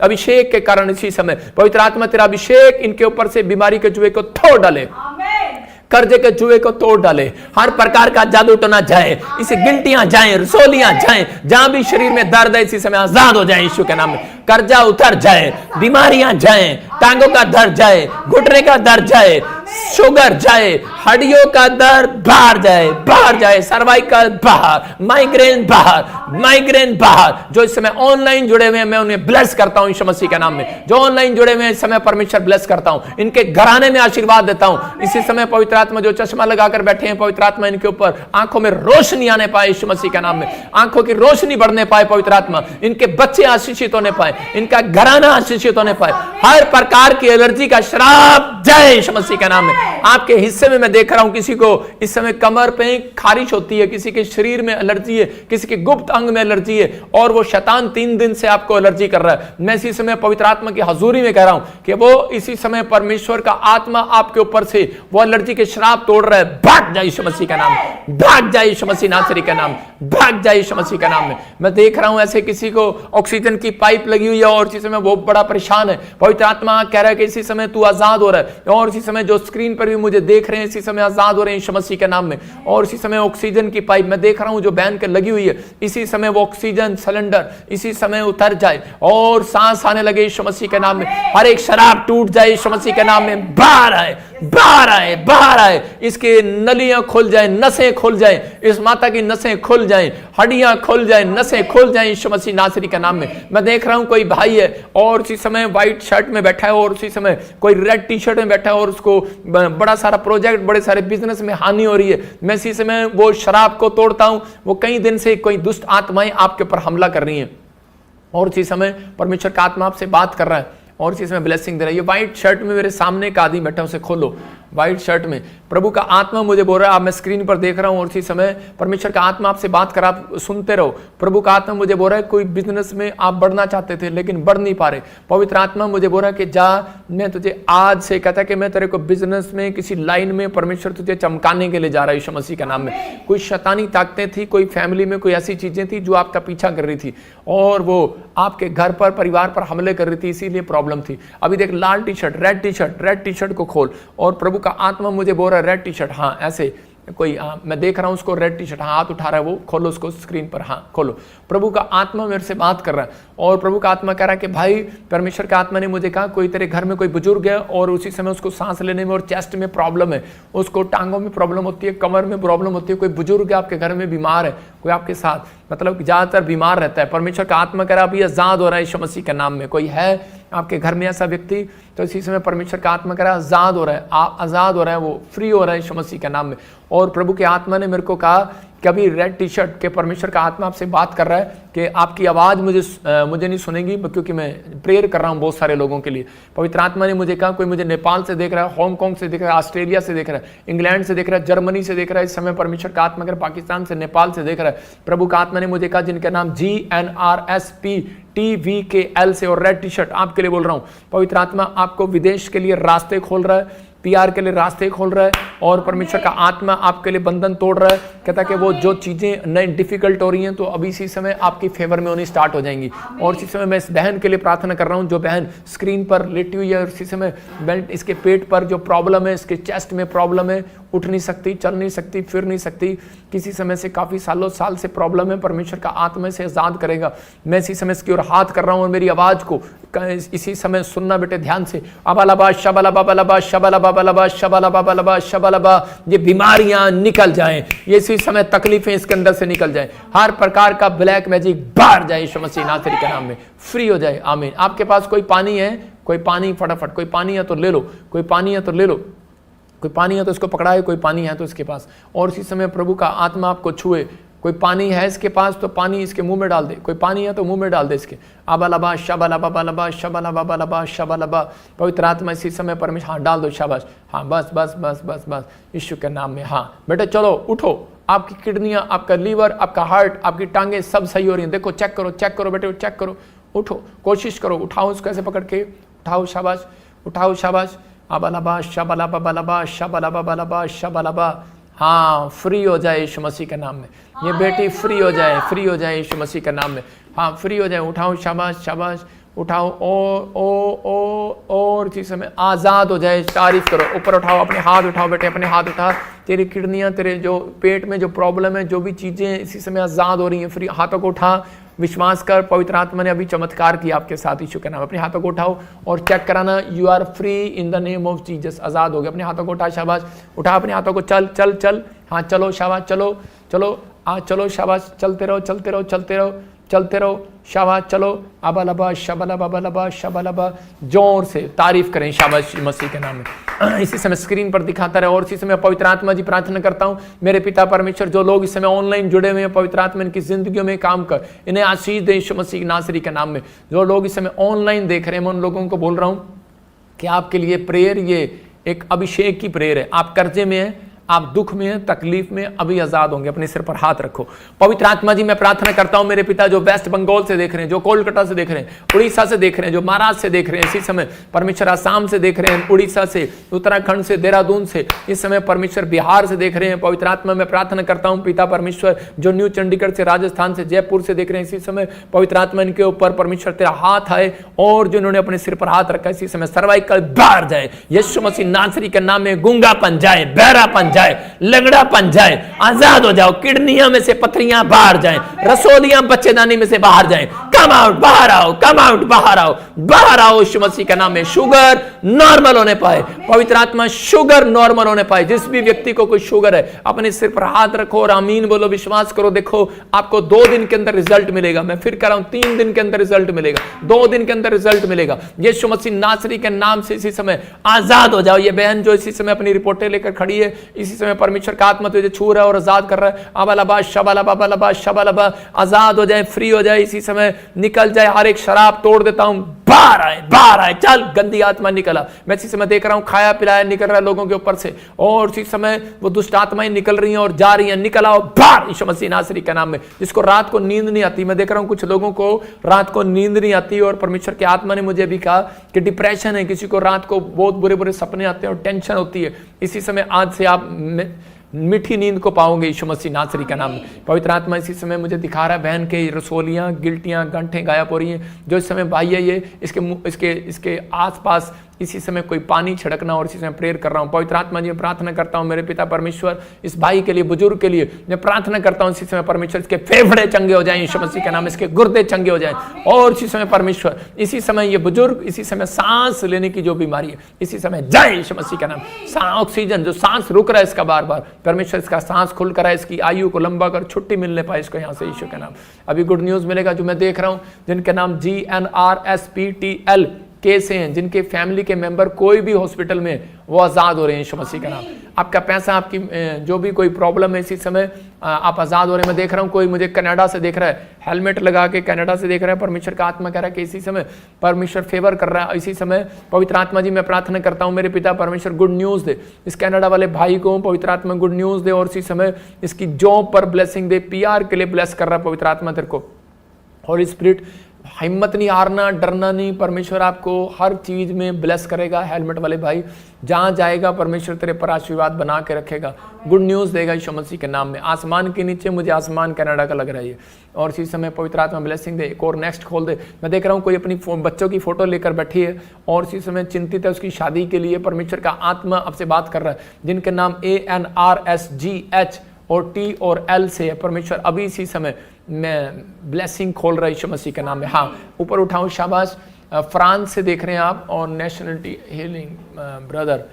अभिषेक के कारण इसी समय पवित्र आत्मा तेरा अभिषेक इनके ऊपर से बीमारी के जुए को तोड़ डाले, कर्जे के जुए को तोड़ डाले, हर प्रकार का जादू टोना जाए, इसे गिल्टियां जाए, रसोलियां जाए, जहां भी शरीर में दर्द है इसी समय आजाद हो जाए यीशु के नाम में। कर्जा उतर जाए, बीमारियां जाए, टांगों का दर्द जाए, घुटने का दर्द जाए, शुगर जाए, हड्डियों का दर्द बाहर जाए, सर्वाइकल बाहर, माइग्रेन बाहर। जो इस समय ऑनलाइन जुड़े हुए हैं मैं उन्हें ब्लेस करता हूं यीशु मसीह के नाम में। जो ऑनलाइन जुड़े हुए हैं इस समय परमेश्वर ब्लेस करता हूं, इनके घराने में आशीर्वाद देता हूं। इसी समय पवित्र आत्मा जो चश्मा लगाकर बैठे हैं, पवित्र आत्मा इनके ऊपर आंखों में रोशनी आने पाए यीशु मसीह के नाम में, आंखों की रोशनी बढ़ने पाए पवित्र आत्मा, इनके बच्चे आशीषित होने पाए, इनका घराना आशीषित होने पाए, हर प्रकार की एलर्जी का श्राप जाए यीशु मसीह के नाम में। आपके हिस्से में मैं देख रहा हूं किसी को इस समय कमर पे खारिश होती है, किसी के शरीर में एलर्जी है, किसी के गुप्त अंग में एलर्जी है और वो शैतान 3 दिन से आपको एलर्जी कर रहा है। मैं इसी समय पवित्र आत्मा की हजूरी में कह रहा हूं कि वो इसी समय परमेश्वर का आत्मा आपके ऊपर से वो एलर्जी के श्राप तोड़ रहा है। भाग जाए यीशु मसीह का नाम, भाग जाए यीशु मसीह नासरी का नाम, भाग जाए यीशु मसीह का नाम में। मैं देख रहा हूं ऐसे किसी को ऑक्सीजन की पाइप लगी हुई है और इसी समय वो बड़ा परेशान है। पवित्र आत्मा कह रहा है कि इसी समय तू आजाद हो रहा है और इसी समय जो स्क्रीन पर भी मुझे देख रहे हैं इसी समय आजाद हो रहे हैं यीशु मसीह के नाम में। और इसी समय ऑक्सीजन की पाइप मैं देख रहा हूं जो बैन के लगी हुई है, इसी समय वो ऑक्सीजन सिलेंडर इसी समय उतर जाए और सांस आने लगे यीशु मसीह के नाम में। हर एक शराब टूट जाए यीशु मसीह के नाम में। बाहर आए, इसके नलियां खुल जाए, नसें खुल जाए, इस माता की नसें खुल जाए, हड्डियां खुल जाए, नसें खुल जाए यीशु मसीह नासरी के नाम में। मैं देख रहा हूं कोई भाई है और उसी समय व्हाइट शर्ट में बैठा है और उसी समय कोई रेड टी शर्ट में बैठा है और उसको बड़ा सारा प्रोजेक्ट, बड़े सारे बिजनेस में हानि हो रही है। मैं इसी समय वो शराब को तोड़ता हूं। वो कई दिन से कोई दुष्ट आत्माएं आपके ऊपर हमला कर रही हैं और इसी समय परमेश्वर का आत्मा आपसे बात कर रहा है और इसी समय ब्लेसिंग दे रहा है। ये व्हाइट शर्ट में मेरे सामने एक आदमी बैठा, उसे खोलो। व्हाइट शर्ट में प्रभु का आत्मा मुझे बोल रहा है, आप मैं स्क्रीन पर देख रहा हूं और इसी समय परमेश्वर का आत्मा आपसे बात कर, आप सुनते रहो। प्रभु का आत्मा मुझे बोल रहा है कोई बिजनेस में आप बढ़ना चाहते थे लेकिन बढ़ नहीं पा रहे। पवित्र आत्मा मुझे बोल रहा है कि जा, मैं तुझे आज से कहता कि मैं तेरे को बिजनेस में किसी लाइन में परमेश्वर तुझे चमकाने के लिए जा रहा है यीशु मसीह के नाम में। कोई शैतानी ताकतें थी, कोई फैमिली में कोई ऐसी चीजें थी जो आपका पीछा कर रही थी और वो आपके घर पर, परिवार पर हमले कर रही थी, इसीलिए प्रॉब्लम थी। अभी देख लाल T shirt, red T shirt को खोल और प्रभु का आत्मा मुझे बोल रहा है रेड टी शर्ट, हाँ ऐसे कोई मैं देख रहा हूं उसको रेड टी शर्ट, हाँ हाथ उठा रहा है वो, खोलो उसको स्क्रीन पर, हाँ खोलो। प्रभु का आत्मा मेरे से बात कर रहा है और प्रभु का आत्मा कह रहा है कि भाई परमेश्वर का आत्मा ने मुझे कहा कोई तेरे घर में कोई बुजुर्ग है और उसी समय उसको सांस लेने में और चेस्ट में प्रॉब्लम है, उसको टांगों में प्रॉब्लम होती है, कमर में प्रॉब्लम होती है, कोई बुजुर्ग है आपके घर में बीमार है, कोई आपके साथ मतलब ज्यादातर बीमार रहता है। परमेश्वर का आत्मा कह रहा है अभी आजाद हो रहा है यीशु मसीह के नाम में। कोई है आपके घर में ऐसा व्यक्ति, तो इसी समय परमेश्वर का आत्मा कह रहा है आजाद हो रहा है, आजाद हो रहा है, वो फ्री हो रहा है यीशु मसीह के नाम में। और प्रभु के आत्मा ने मेरे को कहा कि अभी रेड टी शर्ट के परमेश्वर का आत्मा आपसे बात कर रहा है कि आपकी आवाज़ मुझे नहीं सुनेगी, क्योंकि मैं प्रेयर कर रहा हूँ बहुत सारे लोगों के लिए। पवित्र आत्मा ने मुझे कहा कोई मुझे नेपाल से देख रहा है, हांगकांग से देख रहा है, ऑस्ट्रेलिया से देख रहा है, इंग्लैंड से देख रहा है, जर्मनी से देख रहा है। इस समय परमेश्वर का आत्मा पाकिस्तान से, नेपाल से देख रहा है। प्रभु का आत्मा ने मुझे कहा जिनका नाम GNRSPTVKL से और रेड टी शर्ट आपके लिए बोल रहा हूँ। पवित्र आत्मा आपको विदेश के लिए रास्ते खोल रहा है, PR के लिए रास्ते खोल रहा है और परमेश्वर का आत्मा आपके लिए बंधन तोड़ रहा है। कहता है कि वो जो चीजें नई डिफिकल्ट हो रही हैं तो अभी इसी समय आपकी फेवर में होनी स्टार्ट हो जाएंगी। और इसी समय मैं इस बहन के लिए प्रार्थना कर रहा हूँ जो बहन स्क्रीन पर लेटी हुई है और इसी समय इसके पेट पर जो प्रॉब्लम है, इसके चेस्ट में प्रॉब्लम है, उठ नहीं सकती, चल नहीं सकती, फिर नहीं सकती, किसी समय से काफी साल से प्रॉब्लम है। परमेश्वर का आत्मा से आजाद करेगा। मैं इसी समय इसकी ओर हाथ कर रहा हूँ और मेरी आवाज को इसी समय सुनना बेटे ध्यान से। अबालबा शबलबा बलबा शबलबा बलबा शबलबा बलबा शबलबा, ये बीमारियां निकल जाएं, ये इसी समय तकलीफें इसके अंदर से निकल जाएं, हर प्रकार का ब्लैक मैजिक बाहर जाए यीशु मसीह नासरी के नाम में, फ्री हो जाए। आमीन। आपके पास कोई पानी है, कोई पानी फटाफट, कोई पानी है तो ले लो, कोई पानी है तो ले लो, कोई पानी है तो इसको पकड़ाए, कोई पानी है तो इसके पास। और इसी समय प्रभु का आत्मा आपको छुए कोई पानी है इसके पास तो पानी इसके मुंह में डाल दे, कोई पानी है तो मुंह में डाल दे इसके। आबालाबा शबालाबा बालाबा शबालाबा बालाबा शबालाबा। पवित्र आत्मा इसी समय परमेश्वर, हाँ डाल दो, शाबाश, हाँ बस बस बस बस बस, यीशु के नाम में। हाँ बेटे चलो उठो, आपकी किडनियां, आपका लीवर, आपका हार्ट, आपकी टांगे सब सही हो रही हैं। देखो चेक करो बेटे, चेक करो, उठो, कोशिश करो, उठाओ उसको ऐसे पकड़ के, उठाओ, शाबाश, उठाओ, शाबाश। आबालाबा शबालाबा बालाबा शबालाबा बालाबा शबालाबा। हाँ फ्री हो जाए यीशु मसीह के नाम में, ये बेटी फ्री हो जाए, फ्री हो जाए यीशु मसीह के नाम में। हाँ फ्री हो जाए, उठाओ, शाबाश शाबाश, उठाओ, और इसी समय आज़ाद हो जाए। तारीफ करो, ऊपर उठाओ, अपने हाथ उठाओ बेटे, अपने हाथ उठा। तेरी किडनियाँ, तेरे जो पेट में जो प्रॉब्लम है, जो भी चीज़ें इसी समय आज़ाद हो रही हैं, फ्री। हाथों को उठा, विश्वास कर, पवित्र आत्मा ने अभी चमत्कार किया आपके साथ यीशु के नाम। अपने हाथों को उठाओ और चेक कराना, you are free in the name of Jesus. आज़ाद हो गए। अपने हाथों को उठा, शाबाश, उठा अपने हाथों को, चल चल चल, हाँ चलो, शाबाश, चलो चलो, चलो, शाबाश, चलते रहो, चलते रहो, चलते रहो, चलते रहो, शाबाश, चलो। अबालबा शबालबा बलबा शबालबा। जोर से तारीफ करें शाबाश मसीह के नाम में। इसी समय स्क्रीन पर दिखाता रहे। और इसी समय पवित्र आत्मा जी प्रार्थना करता हूं, मेरे पिता परमेश्वर, जो लोग इस समय ऑनलाइन जुड़े हुए हैं, पवित्र आत्मा इनकी जिंदगियों में काम कर, इन्हें आशीष दे यीशु मसीह नासरी के नाम में। जो लोग इस समय ऑनलाइन देख रहे हैं, मैं उन लोगों को बोल रहा हूं कि आपके लिए प्रेयर, ये एक अभिषेक की प्रेयर है। आप कर्जे में हैं, आप दुख में हैं, तकलीफ में, अभी आजाद होंगे। अपने सिर पर हाथ रखो। पवित्र आत्मा जी मैं प्रार्थना करता हूं, मेरे पिता जो वेस्ट बंगाल से देख रहे हैं, जो कोलकाता से देख रहे हैं, उड़ीसा से देख रहे हैं, जो महाराष्ट्र से देख रहे हैं, इसी समय परमेश्वर आसाम से देख रहे हैं, उड़ीसा से, उत्तराखंड से, देहरादून से, इस समय परमेश्वर बिहार से देख रहे हैं। पवित्र आत्मा मैं प्रार्थना करता हूं पिता परमेश्वर, जो न्यू चंडीगढ़ से, राजस्थान से, जयपुर से देख रहे हैं, इसी समय पवित्र आत्मा इनके ऊपर परमेश्वर तेरा हाथ आए, और जो इन्होंने अपने सिर पर हाथ रखा, इसी समय सर्वाइकल बाहर जाए यीशु मसीह नासरी के नाम में। गूंगापन जाए, बहरापन जाए, लगड़ापन जाए, आजाद हो जाओ। किडनियों में से पथरियां बाहर जाएं, रसोलियां बच्चेदानी में से बाहर जाएं। कम आउट, बाहर आओ, कम आउट, बाहर आओ, बाहर आओ यीशु मसीह के नाम में। शुगर नॉर्मल होने पाए, पवित्र आत्मा शुगर नॉर्मल होने पाए। जिस भी व्यक्ति को कोई शुगर है, अपने सिर पर हाथ रखो और आमीन बोलो, विश्वास करो। देखो आपको 2 दिन के अंदर रिजल्ट मिलेगा। मैं फिर कह रहा हूं, 3 दिन के अंदर रिजल्ट मिलेगा, 2 दिन के अंदर रिजल्ट मिलेगा। यीशु मसीह नासरी के नाम से इसी समय आजाद हो जाओ। ये बहन जो इसी समय अपनी रिपोर्टें लेकर खड़ी है, इसी समय परमेश्वर का आत्मा तुझे छू रहा है और आजाद कर रहा है। अबलबा शबलबा बलबा शबलबा, आजाद हो जाए, फ्री हो जाए, इसी समय निकल जाए। हर एक शराब तोड़ देता हूं, बाहर आए, बाहर आए। चल गंदी आत्मा निकला। मैं इसी समय देख रहा हूं खाया पिलाया निकल रहा है लोगों के ऊपर से, और इसी समय वो दुष्ट आत्माएं निकल रही हैं और जा रही हैं। निकल आओ बाहर यीशु मसीह नासरी के नाम में। जिसको रात को नींद नहीं आती, मैं देख रहा हूं कुछ लोगों को रात को नींद नहीं आती, और परमेश्वर के आत्मा ने मुझे भी कहा कि डिप्रेशन है, किसी को रात को बहुत बुरे बुरे सपने आते हैं और टेंशन होती है। इसी समय आज से आप मीठी नींद को पाओगे यीशु मसीह नासरी का नाम। पवित्र आत्मा इसी समय मुझे दिखा रहा है बहन के रसोलियां, गिल्टियां, गंठें गायब हो रही हैं। जो इस समय भाई है, ये इसके आसपास इसी समय कोई पानी छिड़कना, और इसी समय प्रेयर कर रहा हूं। पवित्र आत्मा जी मैं प्रार्थना करता हूं मेरे पिता परमेश्वर, इस भाई के लिए, बुजुर्ग के लिए मैं प्रार्थना करता हूं इसी समय परमेश्वर, इसके फेफड़े चंगे हो जाएं यीशु मसीह के नाम, इसके गुर्दे चंगे हो जाएं। और इसी समय परमेश्वर, इसी समय ये बुजुर्ग, इसी समय सांस लेने की जो बीमारी है, इसी समय जाए यीशु मसीह का नाम। ऑक्सीजन जो सांस रुक रहा है इसका बार बार, परमेश्वर इसका सांस खुल कर आए, इसकी आयु को लंबा कर, छुट्टी मिलने पाए इसको यहाँ से यीशु के नाम। अभी गुड न्यूज मिलेगा जो मैं देख रहा हूँ, जिनके नाम GNRSPTL केस हैं, जिनके फैमिली के मेंबर कोई भी हॉस्पिटल में, वो आजाद हो रहे हैं यीशु मसीह का नाम। आपका पैसा, आपकी जो भी कोई प्रॉब्लम है, इसी समय आप आजाद हो रहे हैं। मैं देख रहा हूँ कोई मुझे कनाडा से देख रहा है, हेलमेट लगा के कनाडा से देख रहा है। परमेश्वर का आत्मा कह रहा है कि इसी समय परमेश्वर फेवर कर रहा है। इसी समय पवित्र आत्मा जी मैं प्रार्थना करता हूँ मेरे पिता परमेश्वर, गुड न्यूज दे इस कनाडा वाले भाई को। पवित्र आत्मा गुड न्यूज दे, और इसी समय इसकी जॉब पर ब्लेसिंग दे। PR के लिए ब्लेस कर रहा है पवित्र आत्मा तेरे को। और स्पिरिट, हिम्मत नहीं हारना, डरना नहीं। परमेश्वर आपको हर चीज में ब्लेस करेगा। हेलमेट वाले भाई, जहां जाएगा परमेश्वर तेरे पर आशीर्वाद बना के रखेगा, गुड न्यूज देगा यीशु मसीह के नाम में। आसमान के नीचे, मुझे आसमान कनाडा का लग रहा है ये। और इसी समय पवित्र आत्मा ब्लेसिंग दे। एक और नेक्स्ट खोल दे। मैं देख रहा हूँ कोई अपनी बच्चों की फोटो लेकर बैठी है, और इसी समय चिंतित है उसकी शादी के लिए। परमेश्वर का आत्मा आपसे बात कर रहा है, जिनके नाम ANRSGH और T और L से है। परमेश्वर अभी इसी समय मैं ब्लेसिंग खोल रहा है यीशु मसीह के नाम में। हाँ ऊपर उठाऊं, शाबाश। फ्रांस से देख रहे हैं आप, और नेशनलिटी हीलिंग ब्रदर,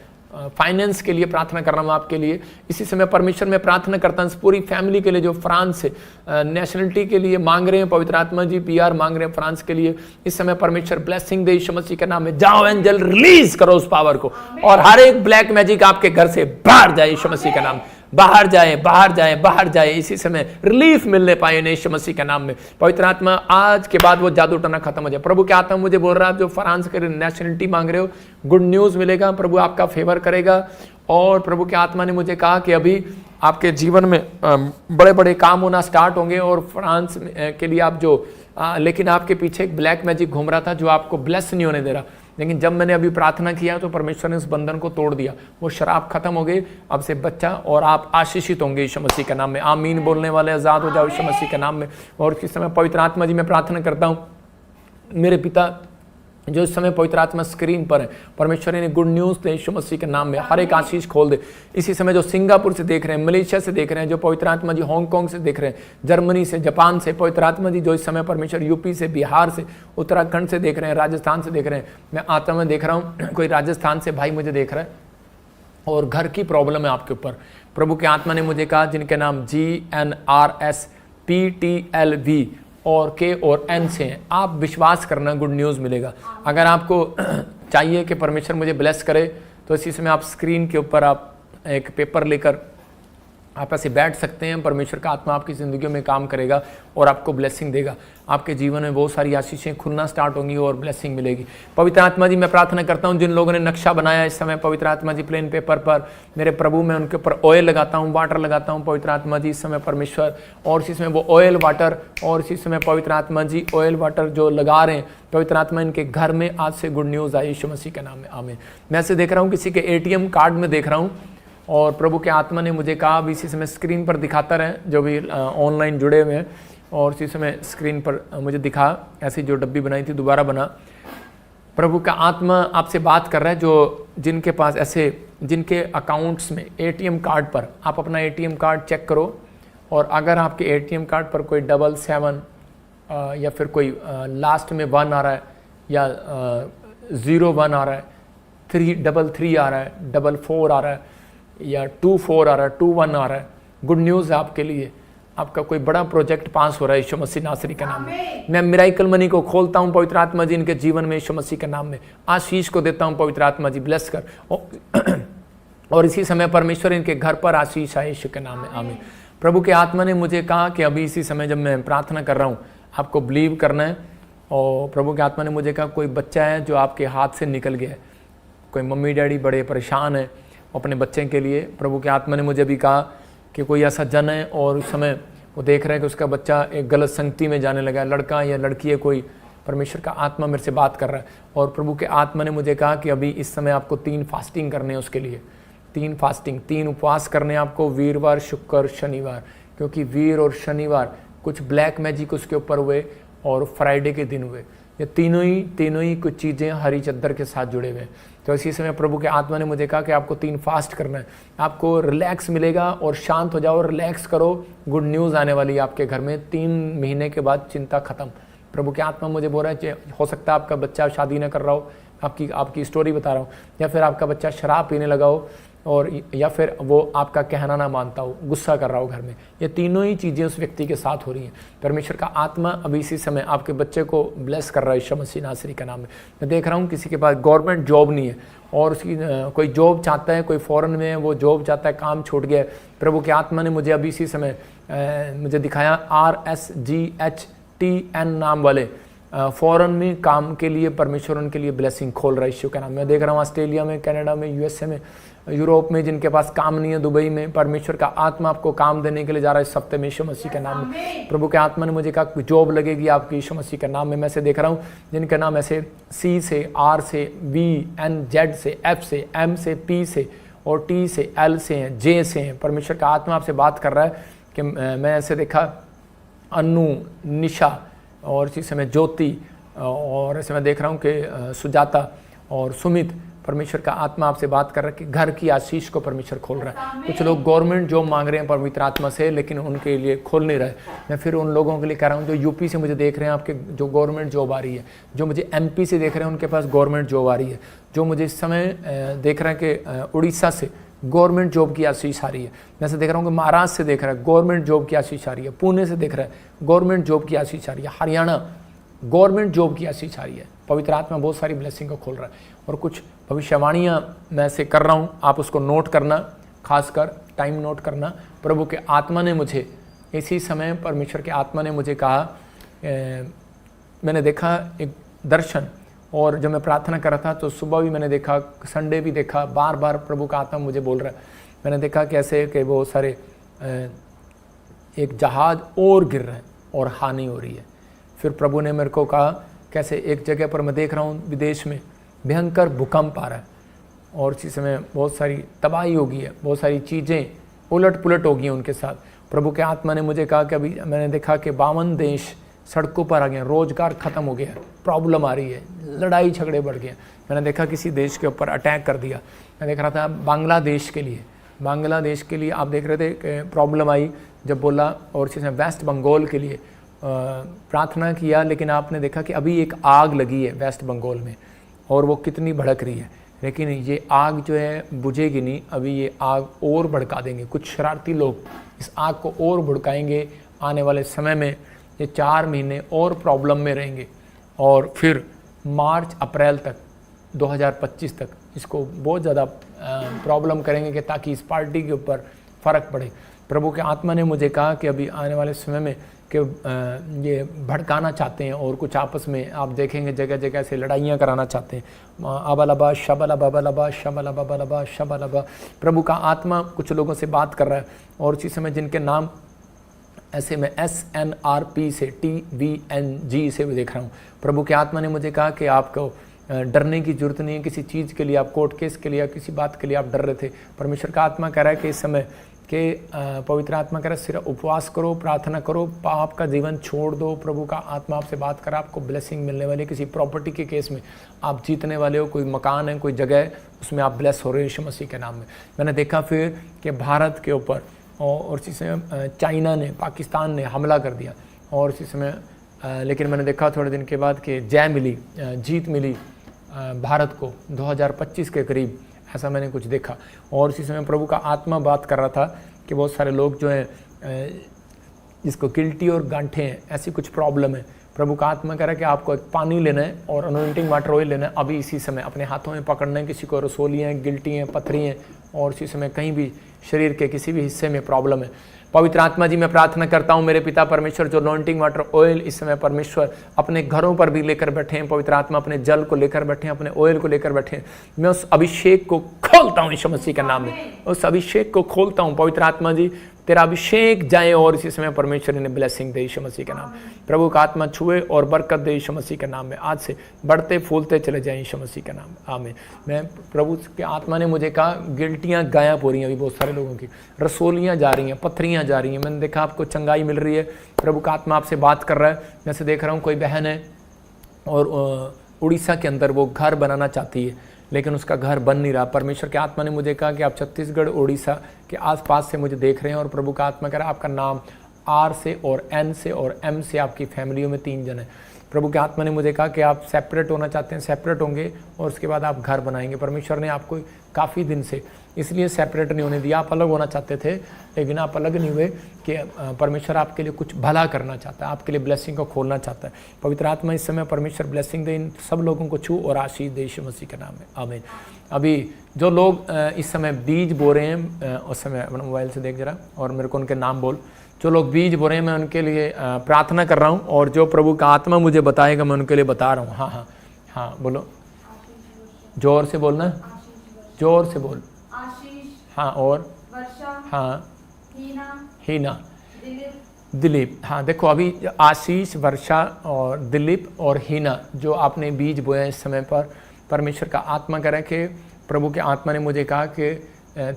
फाइनेंस के लिए प्रार्थना कर रहा हूँ आपके लिए। इसी समय परमेश्वर में प्रार्थना करता हूँ पूरी फैमिली के लिए जो फ्रांस से नेशनलिटी के लिए मांग रहे हैं। पवित्र आत्मा जी PR मांग रहे हैं फ्रांस के लिए। इस समय परमेश्वर ब्लेसिंग दे यीशु मसीह के नाम में। जाओ एंजल, रिलीज करो उस पावर को, और हर एक ब्लैक मैजिक आपके घर से बाहर जाए यीशु मसीह का नाम। बाहर जाए, बाहर जाए, बाहर जाए, इसी समय रिलीफ मिलने पाए यीशु मसीह के नाम में। पवित्र आत्मा आज के बाद वो जादू टना खत्म हो जाए। प्रभु की आत्मा मुझे बोल रहा है, जो फ्रांस के नेशनलिटी मांग रहे हो, गुड न्यूज़ मिलेगा, प्रभु आपका फेवर करेगा। और प्रभु की आत्मा ने मुझे कहा कि अभी आपके जीवन में बड़े बड़े काम होना स्टार्ट होंगे, और फ्रांस के लिए आप जो लेकिन आपके पीछे एक ब्लैक मैजिक घूम रहा था जो आपको ब्लेस नहीं होने दे रहा, लेकिन जब मैंने अभी प्रार्थना किया तो परमेश्वर ने उस बंधन को तोड़ दिया, वो शराब खत्म हो गई, अब से बच्चा और आप आशीषित होंगे यीशु मसीह के नाम में। आमीन बोलने वाले आजाद हो जाओ यीशु मसीह के नाम में। और इस समय पवित्र आत्मा जी मैं प्रार्थना करता हूँ, मेरे पिता जो इस समय पवित्र आत्मा स्क्रीन पर है, परमेश्वर ने गुड न्यूज़ दे यीशु मसीह के नाम में, हर एक आशीष खोल दे। इसी समय जो सिंगापुर से देख रहे हैं, मलेशिया से देख रहे हैं, जो पवित्र आत्मा जी हांगकांग से देख रहे हैं, जर्मनी से, जापान से, पवित्र आत्मा जी जो इस समय परमेश्वर यूपी से, बिहार से, उत्तराखंड से देख रहे हैं, राजस्थान से देख रहे हैं, मैं आत्मा में देख रहा हूँ कोई राजस्थान से भाई मुझे देख रहा है और घर की प्रॉब्लम है आपके ऊपर। प्रभु के आत्मा ने मुझे कहा जिनके नाम GNRSPTLV और K और N से हैं, आप विश्वास करना, गुड न्यूज़ मिलेगा। अगर आपको चाहिए कि परमेश्वर मुझे ब्लेस करे तो इसी समय आप स्क्रीन के ऊपर आप एक पेपर लेकर आप ऐसे बैठ सकते हैं। परमेश्वर का आत्मा आपकी ज़िंदगी में काम करेगा और आपको ब्लेसिंग देगा। आपके जीवन में बहुत सारी आशीषें खुलना स्टार्ट होंगी और ब्लेसिंग मिलेगी। पवित्र आत्मा जी मैं प्रार्थना करता हूं, जिन लोगों ने नक्शा बनाया इस समय पवित्र आत्मा जी प्लेन पेपर पर, मेरे प्रभु मैं उनके ऊपर ऑयल लगाता हूं, वाटर लगाता हूं पवित्र आत्मा जी इस समय परमेश्वर। और इसी समय वो ऑयल वाटर और इसी समय पवित्र आत्मा जी ऑयल वाटर जो लगा रहे हैं, पवित्र आत्मा इनके घर में आज से गुड न्यूज़ आए यीशु मसीह के नाम में, आमीन। मैं ऐसे देख रहा हूँ किसी के ATM कार्ड में देख रहा हूँ और प्रभु के आत्मा ने मुझे कहा अभी इसी समय स्क्रीन पर दिखाता रहे जो भी ऑनलाइन जुड़े हुए हैं, और इसी समय स्क्रीन पर मुझे दिखा ऐसी जो डब्बी बनाई थी दोबारा बना। प्रभु का आत्मा आपसे बात कर रहा है जो जिनके पास ऐसे जिनके अकाउंट्स में ATM कार्ड पर आप अपना ATM कार्ड चेक करो, और अगर आपके ATM कार्ड पर कोई 77 या फिर कोई लास्ट में 1 आ रहा है या 01 आ रहा है, 333 आ रहा है, 44 आ रहा है या 24 आ रहा है, 21 आ रहा है, गुड न्यूज़ है आपके लिए। आपका कोई बड़ा प्रोजेक्ट पास हो रहा है यीशु मसीह नासरी के नाम में। मैं मिराइकल मनी को खोलता हूं पवित्र आत्मा जी इनके जीवन में यीशु मसीह के नाम में। आशीष को देता हूं पवित्र आत्मा जी, ब्लेस कर। और इसी समय परमेश्वर इनके घर पर आशीष आए यीशु के नाम में, आमीन। प्रभु के आत्मा ने मुझे कहा कि अभी इसी समय जब मैं प्रार्थना कर रहा हूँ आपको बिलीव करना है। और प्रभु के आत्मा ने मुझे कहा कोई बच्चा है जो आपके हाथ से निकल गया है, कोई मम्मी डैडी बड़े परेशान है अपने बच्चे के लिए। प्रभु के आत्मा ने मुझे भी कहा कि कोई ऐसा जन है और उस समय वो देख रहा है कि उसका बच्चा एक गलत संगति में जाने लगा है, लड़का या लड़की है कोई। परमेश्वर का आत्मा मेरे से बात कर रहा है और प्रभु के आत्मा ने मुझे कहा कि अभी इस समय आपको 3 फास्टिंग करने हैं उसके लिए, 3 फास्टिंग, 3 उपवास करने हैं आपको, वीरवार, शुक्र, शनिवार। क्योंकि वीर और शनिवार कुछ ब्लैक मैजिक उसके ऊपर हुए और फ्राइडे के दिन हुए। ये तीनों ही कुछ चीज़ें हरी चद्दर के साथ जुड़े हुए हैं। तो इसी समय प्रभु के आत्मा ने मुझे कहा कि आपको 3 फास्ट करना है, आपको रिलैक्स मिलेगा और शांत हो जाओ, रिलैक्स करो, गुड न्यूज़ आने वाली है आपके घर में। 3 महीने के बाद चिंता खत्म। प्रभु के आत्मा मुझे बोल रहा है कि हो सकता है आपका बच्चा शादी ना कर रहा हो, आपकी स्टोरी बता रहा हूँ, या फिर आपका बच्चा शराब पीने लगा हो, और या फिर वो आपका कहना ना मानता हो, गुस्सा कर रहा हो घर में। ये तीनों ही चीज़ें उस व्यक्ति के साथ हो रही हैं। परमेश्वर का आत्मा अभी इसी समय आपके बच्चे को ब्लेस कर रहा है यीशु मसीह नासरी का नाम में। मैं देख रहा हूँ किसी के पास गवर्नमेंट जॉब नहीं है और उसकी कोई जॉब चाहता है, कोई फॉरेन में है, वो जॉब चाहता है, काम छूट गया है। प्रभु के आत्मा ने मुझे अभी इसी समय मुझे दिखाया RSGHTN नाम वाले फॉरेन में काम के लिए परमेश्वर उनके लिए ब्लेसिंग खोल रहा है यीशु का नाम। मैं देख रहा हूँ ऑस्ट्रेलिया में, कनाडा में, USA में, यूरोप में जिनके पास काम नहीं है, दुबई में, परमेश्वर का आत्मा आपको काम देने के लिए जा रहा है इस हफ्ते में यीशु मसीह के नाम में। प्रभु के आत्मा ने मुझे कहा जॉब लगेगी आपकी यीशु मसीह के नाम में। मैं से देख रहा हूँ जिनके नाम ऐसे C से, R से, V, N, Z से, F से, M से, P से और T से, L से हैं, J से हैं। परमेश्वर का आत्मा आपसे बात कर रहा है कि मैं ऐसे देखा अनु, निशा और इसी समय ज्योति, और ऐसे मैं देख रहा हूँ कि सुजाता और सुमित। परमेश्वर का आत्मा आपसे बात कर रहा है कि घर की आशीष को परमेश्वर खोल रहा है। कुछ लोग गवर्नमेंट जॉब मांग रहे हैं पवित्र आत्मा से, लेकिन उनके लिए खोल नहीं रहा है। मैं फिर उन लोगों के लिए कह रहा हूँ जो यूपी से मुझे देख रहे हैं, आपके जो गवर्नमेंट जॉब आ रही है, जो मुझे MP से देख रहे हैं उनके पास गवर्नमेंट जॉब आ रही है, जो मुझे इस समय देख रहे हैं कि उड़ीसा से गवर्नमेंट जॉब की आशीष आ रही है। मैं से देख रहा हूँ कि महाराष्ट्र से देख रहा है गवर्नमेंट जॉब की आशीष आ रही है, पुणे से देख रहा है गवर्नमेंट जॉब की आशीष आ रही है, हरियाणा गवर्नमेंट जॉब की आशीष आ रही है। पवित्र आत्मा बहुत सारी ब्लेसिंग को खोल रहा है और कुछ भविष्यवाणियाँ मैं से कर रहा हूँ, आप उसको नोट करना, खासकर टाइम नोट करना, प्रभु के आत्मा ने मुझे इसी समय, परमेश्वर के आत्मा ने मुझे कहा, मैंने देखा एक दर्शन, और जब मैं प्रार्थना कर रहा था तो सुबह भी मैंने देखा, संडे भी देखा, बार बार प्रभु का आत्मा मुझे बोल रहा है। मैंने देखा कैसे कि वो सारे एक जहाज और गिर रहे हैं और हानि हो रही है। फिर प्रभु ने मेरे को कहा कैसे एक जगह पर मैं देख रहा हूँ विदेश में भयंकर भूकंप आ रहा है और इसी समय बहुत सारी तबाही हो गई है, बहुत सारी चीज़ें उलट पुलट हो गई हैं उनके साथ। प्रभु के आत्मा ने मुझे कहा कि अभी मैंने देखा कि 52 देश सड़कों पर आ गए हैं, रोजगार ख़त्म हो गया है, प्रॉब्लम आ रही है, लड़ाई झगड़े बढ़ गए हैं। मैंने देखा किसी देश के ऊपर अटैक कर दिया। मैं देख रहा था बांग्लादेश के लिए आप देख रहे थे कि प्रॉब्लम आई जब बोला, और इसी समय वेस्ट बंगाल के लिए प्रार्थना किया, लेकिन आपने देखा कि अभी एक आग लगी है वेस्ट बंगाल में और वो कितनी भड़क रही है, लेकिन ये आग जो है बुझेगी नहीं, अभी ये आग और भड़का देंगे। कुछ शरारती लोग इस आग को और भड़काएंगे। आने वाले समय में ये 4 महीने और प्रॉब्लम में रहेंगे और फिर मार्च अप्रैल तक 2025 तक इसको बहुत ज़्यादा प्रॉब्लम करेंगे कि ताकि इस पार्टी के ऊपर फ़र्क पड़े। प्रभु के आत्मा ने मुझे कहा कि अभी आने वाले समय में कि ये भड़काना चाहते हैं और कुछ आपस में आप देखेंगे जगह जगह से लड़ाइयाँ कराना चाहते हैं। अबलबा शबला बबलबा शबला बबलबा शबलबा। प्रभु का आत्मा कुछ लोगों से बात कर रहा है और इसी समय जिनके नाम ऐसे मैं SNRP से TVNG से भी देख रहा हूँ। प्रभु के आत्मा ने मुझे कहा कि आपको डरने की जरूरत नहीं है किसी चीज़ के लिए, आप कोर्ट केस के लिए या किसी बात के लिए आप डर रहे थे। परमेश्वर का आत्मा कह रहा है कि इस समय कि पवित्र आत्मा कह रहा है सिर्फ उपवास करो, प्रार्थना करो, पाप का जीवन छोड़ दो। प्रभु का आत्मा आपसे बात कर रहा है, आपको ब्लेसिंग मिलने वाली है। किसी प्रॉपर्टी के केस में आप जीतने वाले हो, कोई मकान है, कोई जगह है, उसमें आप ब्लेस हो रहे हो यीशु मसीह के नाम में। मैंने देखा फिर कि भारत के ऊपर और इसी समय चाइना ने, पाकिस्तान ने हमला कर दिया और इसी समय लेकिन मैंने देखा थोड़े दिन के बाद कि जीत मिली भारत को 2025 के करीब, ऐसा मैंने कुछ देखा। और इसी समय प्रभु का आत्मा बात कर रहा था कि बहुत सारे लोग जो हैं जिसको गिल्टी और गांठें हैं, ऐसी कुछ प्रॉब्लम है। प्रभु का आत्मा कह रहा है कि आपको एक पानी लेना है और अनोइंटिंग वाटर ऑयल लेना है, अभी इसी समय अपने हाथों में पकड़ना है। किसी को रसोलियाँ हैं, गिल्टी हैं, पथरी हैं और इसी समय कहीं भी शरीर के किसी भी हिस्से में प्रॉब्लम है। पवित्र आत्मा जी मैं प्रार्थना करता हूँ मेरे पिता परमेश्वर, जो अनॉइंटिंग वाटर ऑयल इस समय परमेश्वर अपने घरों पर भी लेकर बैठे हैं, पवित्र आत्मा अपने जल को लेकर बैठे हैं, अपने ऑयल को लेकर बैठे हैं, मैं उस अभिषेक को खोलता हूँ यीशु मसीह के नाम में, उस अभिषेक को खोलता हूँ। पवित्र आत्मा जी तेरा अभिषेक जाए और इसी समय परमेश्वर इन्हें ब्लेसिंग दे यीशु मसीह के नाम। प्रभु का आत्मा छुए और बरकत दे यीशु मसीह के नाम में, आज से बढ़ते फूलते चले जाए यीशु मसीह के नाम में, आमीन। मैं प्रभु के आत्मा ने मुझे कहा गिल्टियाँ गायब हो रही हैं, अभी बहुत सारे लोगों की रसोलियाँ जा रही हैं, पथरियाँ जा रही हैं। मैंने देखा आपको चंगाई मिल रही है, प्रभु का आत्मा आपसे बात कर रहा है। जैसे देख रहा हूँ कोई बहन है और उड़ीसा के अंदर वो घर बनाना चाहती है लेकिन उसका घर बन नहीं रहा। परमेश्वर के आत्मा ने मुझे कहा कि आप छत्तीसगढ़ उड़ीसा के आसपास से मुझे देख रहे हैं और प्रभु का आत्मा कह रहा है आपका नाम R से और N से और M से आपकी फैमिलियों में 3 जन है। प्रभु के आत्मा ने मुझे कहा कि आप सेपरेट होना चाहते हैं, सेपरेट होंगे और उसके बाद आप घर बनाएंगे। परमेश्वर ने आपको काफ़ी दिन से इसलिए सेपरेट नहीं होने दिया, आप अलग होना चाहते थे लेकिन आप अलग नहीं हुए कि परमेश्वर आपके लिए कुछ भला करना चाहता है, आपके लिए ब्लेसिंग को खोलना चाहता है। पवित्र आत्मा इस समय परमेश्वर ब्लेसिंग दे, इन सब लोगों को छू और आशीष दे यीशु मसीह के नाम में, आमीन। अभी जो लोग इस समय बीज बो रहे हैं, उस समय अपना मोबाइल से देख जरा और मेरे को उनके नाम बोल। जो लोग बीज बो रहे हैं मैं उनके लिए प्रार्थना कर रहा हूँ और जो प्रभु का आत्मा मुझे बताएगा मैं उनके लिए बता रहा हूँ। हाँ हाँ हाँ बोलो, जोर से बोलना, जोर से बोल। हाँ और वर्षा, हाँ हीना, दिलीप। हाँ देखो अभी आशीष, वर्षा और दिलीप और हीना जो आपने बीज बोया इस समय पर, परमेश्वर का आत्मा कह रहा है कि प्रभु के आत्मा ने मुझे कहा कि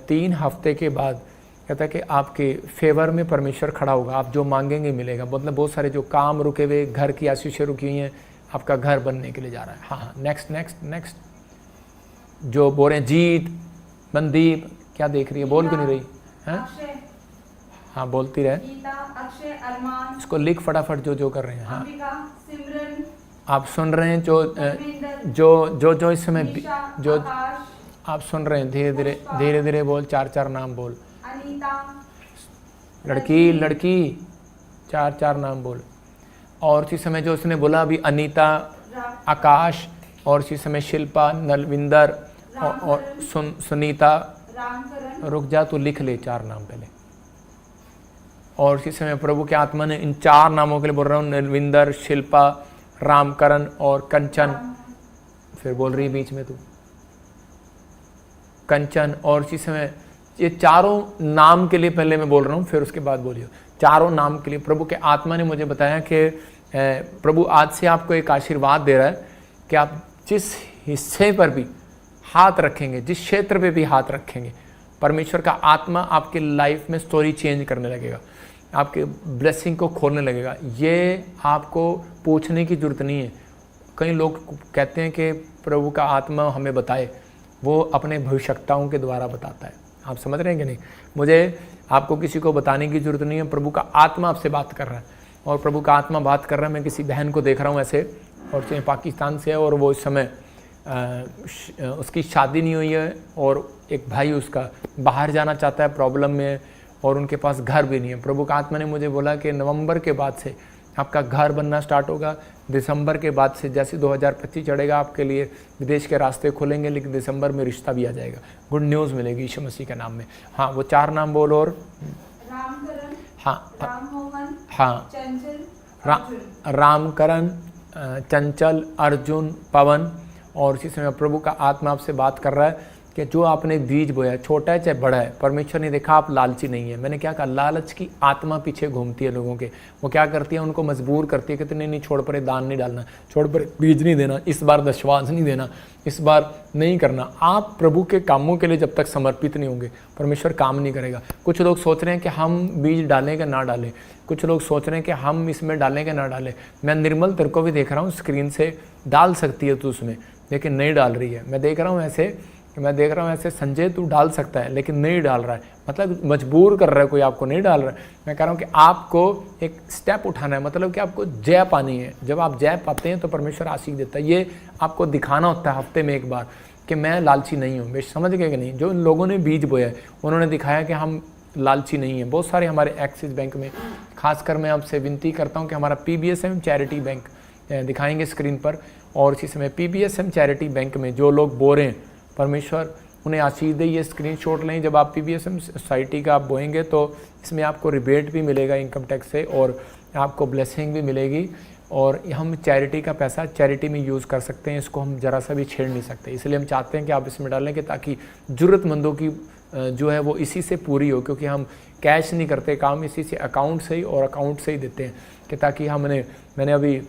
3 हफ्ते के बाद कहता है कि आपके फेवर में परमेश्वर खड़ा होगा, आप जो मांगेंगे मिलेगा। मतलब बहुत सारे जो काम रुके हुए, घर की आशीषें रुकी हुई हैं, आपका घर बनने के लिए जा रहा है। हाँ हाँ नेक्स्ट जो बोल रहे हैं जीत, मनदीप, क्या देख रही है, बोल क्यों नहीं रही है? हाँ बोलती रहे, इसको लिख फटाफट जो कर रहे हैं। हाँ आप सुन रहे हैं जो इस समय जो आप सुन रहे हैं, धीरे धीरे बोल, 4 नाम बोल। लड़की 4 नाम बोल। और इसी समय जो उसने बोला अभी अनीता, आकाश और इसी समय शिल्पा, नलविंदर और सुनीता, रुक जा, तो लिख ले 4 नाम पहले। और इसी समय प्रभु के आत्मा ने इन 4 नामों के लिए बोल रहा हूँ, नरविंदर, शिल्पा, रामकरण और कंचन। फिर बोल रही है बीच में तू कंचन। और इसी समय ये चारों नाम के लिए पहले मैं बोल रहा हूँ, फिर उसके बाद बोलिए। चारों नाम के लिए प्रभु के आत्मा ने मुझे बताया कि प्रभु आज से आपको एक आशीर्वाद दे रहा है कि आप जिस हिस्से पर भी हाथ रखेंगे, जिस क्षेत्र पे भी हाथ रखेंगे, परमेश्वर का आत्मा आपके लाइफ में स्टोरी चेंज करने लगेगा, आपके ब्लेसिंग को खोलने लगेगा। ये आपको पूछने की जरूरत नहीं है। कई लोग कहते हैं कि प्रभु का आत्मा हमें बताए, वो अपने भविष्यवक्ताओं के द्वारा बताता है। आप समझ रहे हैं कि नहीं? मुझे आपको किसी को बताने की जरूरत नहीं है, प्रभु का आत्मा आपसे बात कर रहा है। और प्रभु का आत्मा बात कर रहा है। मैं किसी बहन को देख रहा हूँ ऐसे, और पाकिस्तान से है, और वो इस समय उसकी शादी नहीं हुई है, और एक भाई उसका बाहर जाना चाहता है, प्रॉब्लम में है, और उनके पास घर भी नहीं है। प्रभु का आत्मा ने मुझे बोला कि नवंबर के बाद से आपका घर बनना स्टार्ट होगा, दिसंबर के बाद से जैसे 2025 चढ़ेगा आपके लिए विदेश के रास्ते खुलेंगे, लेकिन दिसंबर में रिश्ता भी आ जाएगा। गुड न्यूज़ मिलेगी यीशु मसीह के नाम में। हाँ, वो 4 नाम बोलो। और रामकरण, हाँ, राममोहन, हाँ, चंचल, अर्जुन। रामकरण, चंचल, अर्जुन, पवन। और इसी समय प्रभु का आत्मा आपसे बात कर रहा है कि जो आपने बीज बोया, छोटा है चाहे बड़ा है, परमेश्वर ने देखा आप लालची नहीं है। मैंने क्या कहा, लालच की आत्मा पीछे घूमती है लोगों के। वो क्या करती है, उनको मजबूर करती है कि नहीं छोड़ परे, दान नहीं डालना, छोड़ परे, बीज नहीं देना, इस बार दशवांश नहीं देना, इस बार नहीं करना। आप प्रभु के कामों के लिए जब तक समर्पित नहीं होंगे, परमेश्वर काम नहीं करेगा। कुछ लोग सोच रहे हैं कि हम बीज डालें कि ना डालें, कुछ लोग सोच रहे हैं कि हम इसमें डालें कि ना डालें। मैं निर्मल तेरे को भी देख रहा हूँ, स्क्रीन से डाल सकती है तू उसमें, लेकिन नहीं डाल रही है। मैं देख रहा हूँ ऐसे संजय तू डाल सकता है, लेकिन नहीं डाल रहा है, मतलब मजबूर कर रहा है कोई, आपको नहीं डाल रहा है। मैं कह रहा हूँ कि आपको एक स्टेप उठाना है, मतलब कि आपको जय पानी है। जब आप जय पाते हैं तो परमेश्वर आशीष देता है। ये आपको दिखाना होता है हफ्ते में एक बार कि मैं लालची नहीं हूँ। वे समझ गए कि नहीं? जो लोगों ने बीज बोया है उन्होंने दिखाया कि हम लालची नहीं है। बहुत सारे हमारे एक्सिस बैंक में, खासकर मैं आपसे विनती करता हूँ कि हमारा PBSM चैरिटी बैंक दिखाएंगे स्क्रीन पर, और इसी समय PBSM चैरिटी बैंक में जो लोग बो रहे हैं, परमेश्वर उन्हें आशीष दे। ये स्क्रीनशॉट लें। जब आप PBSM सोसाइटी का आप बोएंगे तो इसमें आपको रिबेट भी मिलेगा इनकम टैक्स से, और आपको ब्लेसिंग भी मिलेगी। और हम चैरिटी का पैसा चैरिटी में यूज़ कर सकते हैं, इसको हम ज़रा सा भी छेड़ नहीं सकते। इसलिए हम चाहते हैं कि आप इसमें डालें कि ताकि ज़रूरतमंदों की जो है वो इसी से पूरी हो, क्योंकि हम कैश नहीं करते काम, इसी से अकाउंट से ही और अकाउंट से ही देते हैं कि ताकि मैंने अभी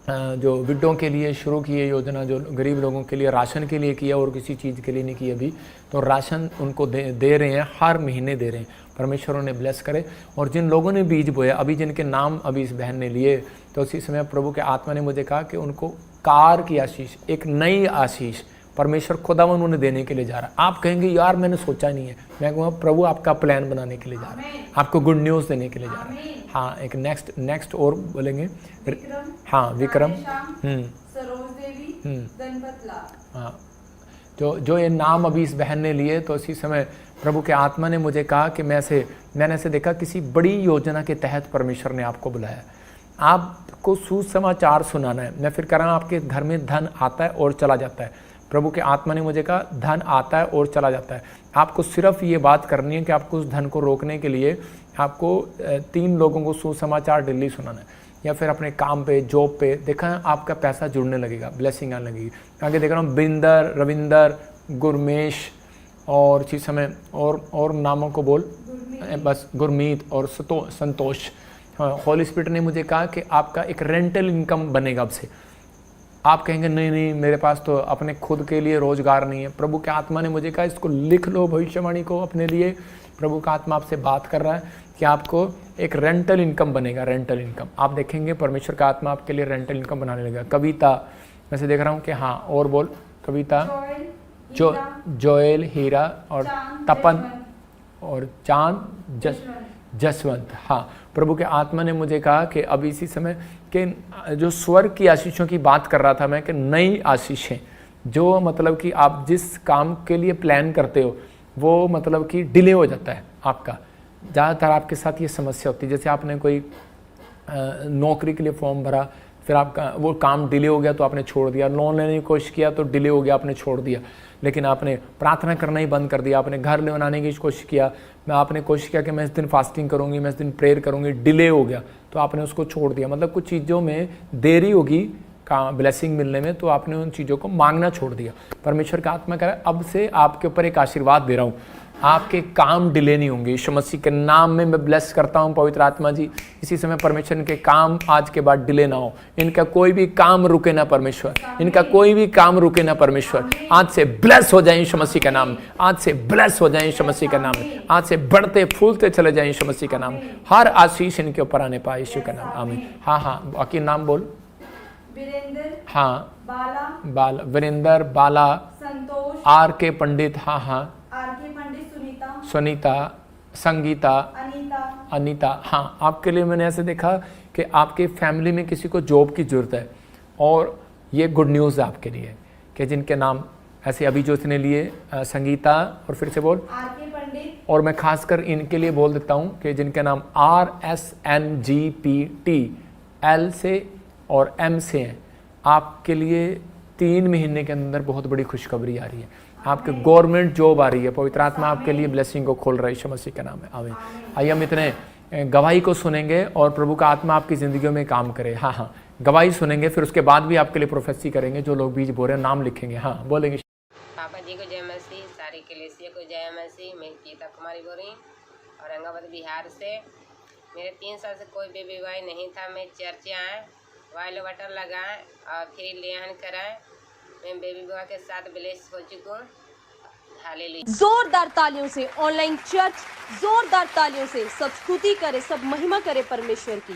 जो विडों के लिए शुरू की है योजना, जो गरीब लोगों के लिए राशन के लिए किया और किसी चीज़ के लिए नहीं की अभी, तो राशन उनको दे रहे हैं, हर महीने दे रहे हैं। परमेश्वर उन्हें ब्लेस करे। और जिन लोगों ने बीज बोया, अभी जिनके नाम अभी इस बहन ने लिए, तो उसी समय प्रभु के आत्मा ने मुझे कहा कि उनको कार की आशीष, एक नई आशीष परमेश्वर खुदावन उन्हें देने के लिए जा रहा है। आप कहेंगे यार मैंने सोचा नहीं है, मैं कहूँगा प्रभु आपका प्लान बनाने के लिए जा रहा है, आपको गुड न्यूज़ देने के लिए जा रहा है। हाँ, एक नेक्स्ट और बोलेंगे। हाँ, विक्रम, सरोज देवी, गणपत लाल। हाँ, जो ये नाम अभी इस बहन ने लिए, तो इसी समय प्रभु के आत्मा ने मुझे कहा कि मैंने ऐसे देखा किसी बड़ी योजना के तहत परमेश्वर ने आपको बुलाया। आपको सुसमाचार सुनाना है। मैं फिर कह रहा हूँ आपके घर में धन आता है और चला जाता है। प्रभु के आत्मा ने मुझे कहा धन आता है और चला जाता है। आपको सिर्फ ये बात करनी है कि आपको उस धन को रोकने के लिए आपको 3 लोगों को सुसमाचार डेली सुनाना है, या फिर अपने काम पे, जॉब पे। देखा है आपका पैसा जुड़ने लगेगा, ब्लेसिंग आने लगेगी। आगे देख रहा हूँ बिंदर, रविंदर, गुरमेश, और इसी समय और नामों को बोल, बस गुरमीत और संतोष। होली स्पिरिट ने मुझे कहा कि आपका एक रेंटल इनकम बनेगा अब से। आप कहेंगे नहीं मेरे पास तो अपने खुद के लिए रोजगार नहीं है। प्रभु के आत्मा ने मुझे कहा इसको लिख लो भविष्यवाणी को अपने लिए। प्रभु का आत्मा आपसे बात कर रहा है कि आपको एक रेंटल इनकम बनेगा, रेंटल इनकम। आप देखेंगे परमेश्वर का आत्मा आपके लिए रेंटल इनकम बनाने लगेगा। कविता, मैं से देख रहा हूँ कि हाँ, और बोल। कविता, जोएल, हीरा और तपन और चांद, जसवंत। हाँ, प्रभु के आत्मा ने मुझे कहा कि अब इसी समय कि जो स्वर्ग की आशीषों की बात कर रहा था मैं, कि नई आशीषें, जो मतलब कि आप जिस काम के लिए प्लान करते हो वो मतलब कि डिले हो जाता है आपका। ज़्यादातर आपके साथ ये समस्या होती है, जैसे आपने कोई नौकरी के लिए फॉर्म भरा, फिर आपका वो काम डिले हो गया तो आपने छोड़ दिया, लोन लेने की कोशिश किया तो डिले हो गया, आपने छोड़ दिया, लेकिन आपने प्रार्थना करना ही बंद कर दिया, आपने घर ले बनाने की कोशिश किया, आपने कोशिश किया कि मैं इस दिन फास्टिंग करूँगी, मैं इस दिन प्रेयर करूँगी, डिले हो गया तो आपने उसको छोड़ दिया। मतलब कुछ चीज़ों में देरी होगी का ब्लेसिंग मिलने में, तो आपने उन चीज़ों को मांगना छोड़ दिया। परमेश्वर का आत्मा कह रहा है अब से आपके ऊपर एक आशीर्वाद दे रहा हूँ, आपके काम डिले नहीं होंगे। यीशु मसीह के नाम में मैं ब्लेस करता हूं पवित्र आत्मा जी, इसी समय परमेश्वर इनके काम आज के बाद डिले ना हो, इनका कोई भी काम रुके ना परमेश्वर, इनका कोई भी काम रुके ना परमेश्वर। आज से ब्लेस हो जाए यीशु मसीह का नाम में, आज से ब्लेस हो जाए यीशु मसीह का नाम में, आज से बढ़ते फूलते चले जाए यीशु मसीह का नाम में। हर आशीष इनके ऊपर आने पाए यीशु का नाम, आमीन। हाँ हाँ, बाकी नाम बोल। वीरेंद्र, हाँ, बाला, वीरेंद्र, बाला, संतोष, आर के पंडित, हाँ हाँ, आर.के. पंडित, सुनीता, संगीता, अनीता। हाँ, आपके लिए मैंने ऐसे देखा कि आपके फैमिली में किसी को जॉब की ज़रूरत है, और ये गुड न्यूज़ है आपके लिए कि जिनके नाम ऐसे अभी जो इसने लिए संगीता, और फिर से बोल, आर.के. पंडित, और मैं खासकर इनके लिए बोल देता हूँ कि जिनके नाम RSNGPT L से और M से हैं, आपके लिए 3 महीने के अंदर बहुत बड़ी खुशखबरी आ रही है, आपके गवर्नमेंट जॉब आ रही है। पवित्र आत्मा आपके लिए ब्लेसिंग को खोल रहा है यीशु मसीह के नाम में, आमीन। आइए हम इतने गवाही को सुनेंगे और प्रभु का आत्मा आपकी ज़िंदगियों में काम करे। हाँ हाँ, गवाही सुनेंगे, फिर उसके बाद भी आपके लिए प्रोफेसी करेंगे, जो लोग बीज बो रहे हैं नाम लिखेंगे। हाँ बोलेंगे। पापा जी को जय मसीह, सारी कलीसिया को जय मसीह। मैं गीता कुमारी बोल रही हूँ औरंगाबाद बिहार से। मेरे 3 साल से कोई बेबी बॉय नहीं था। मैं चर्च आए, वाइल वाटर लगाएं और फिर लेहन कराएं। मैं बेबी बॉय के साथ ब्लेस हो चुका हूँ। हालेलुया। जोरदार तालियों से ऑनलाइन चर्च, जोरदार तालियों से सब स्तुति करे, सब महिमा करे परमेश्वर की।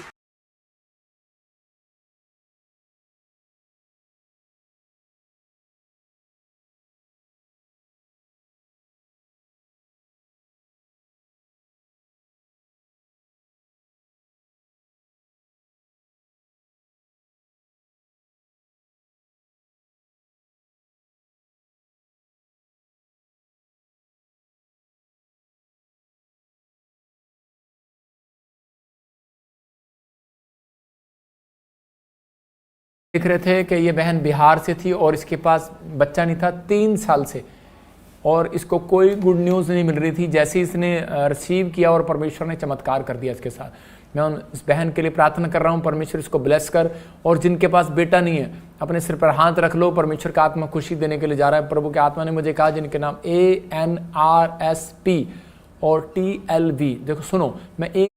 देख रहे थे कि ये बहन बिहार से थी और इसके पास बच्चा नहीं था 3 साल से, और इसको कोई गुड न्यूज़ नहीं मिल रही थी। जैसे ही इसने रिसीव किया और परमेश्वर ने चमत्कार कर दिया इसके साथ। मैं इस बहन के लिए प्रार्थना कर रहा हूँ, परमेश्वर इसको ब्लेस कर। और जिनके पास बेटा नहीं है, अपने सिर पर हाथ रख लो, परमेश्वर का आत्मा खुशी देने के लिए जा रहा है। प्रभु के आत्मा ने मुझे कहा जिनके नाम ANRSP और TLV, देखो सुनो, मैं एक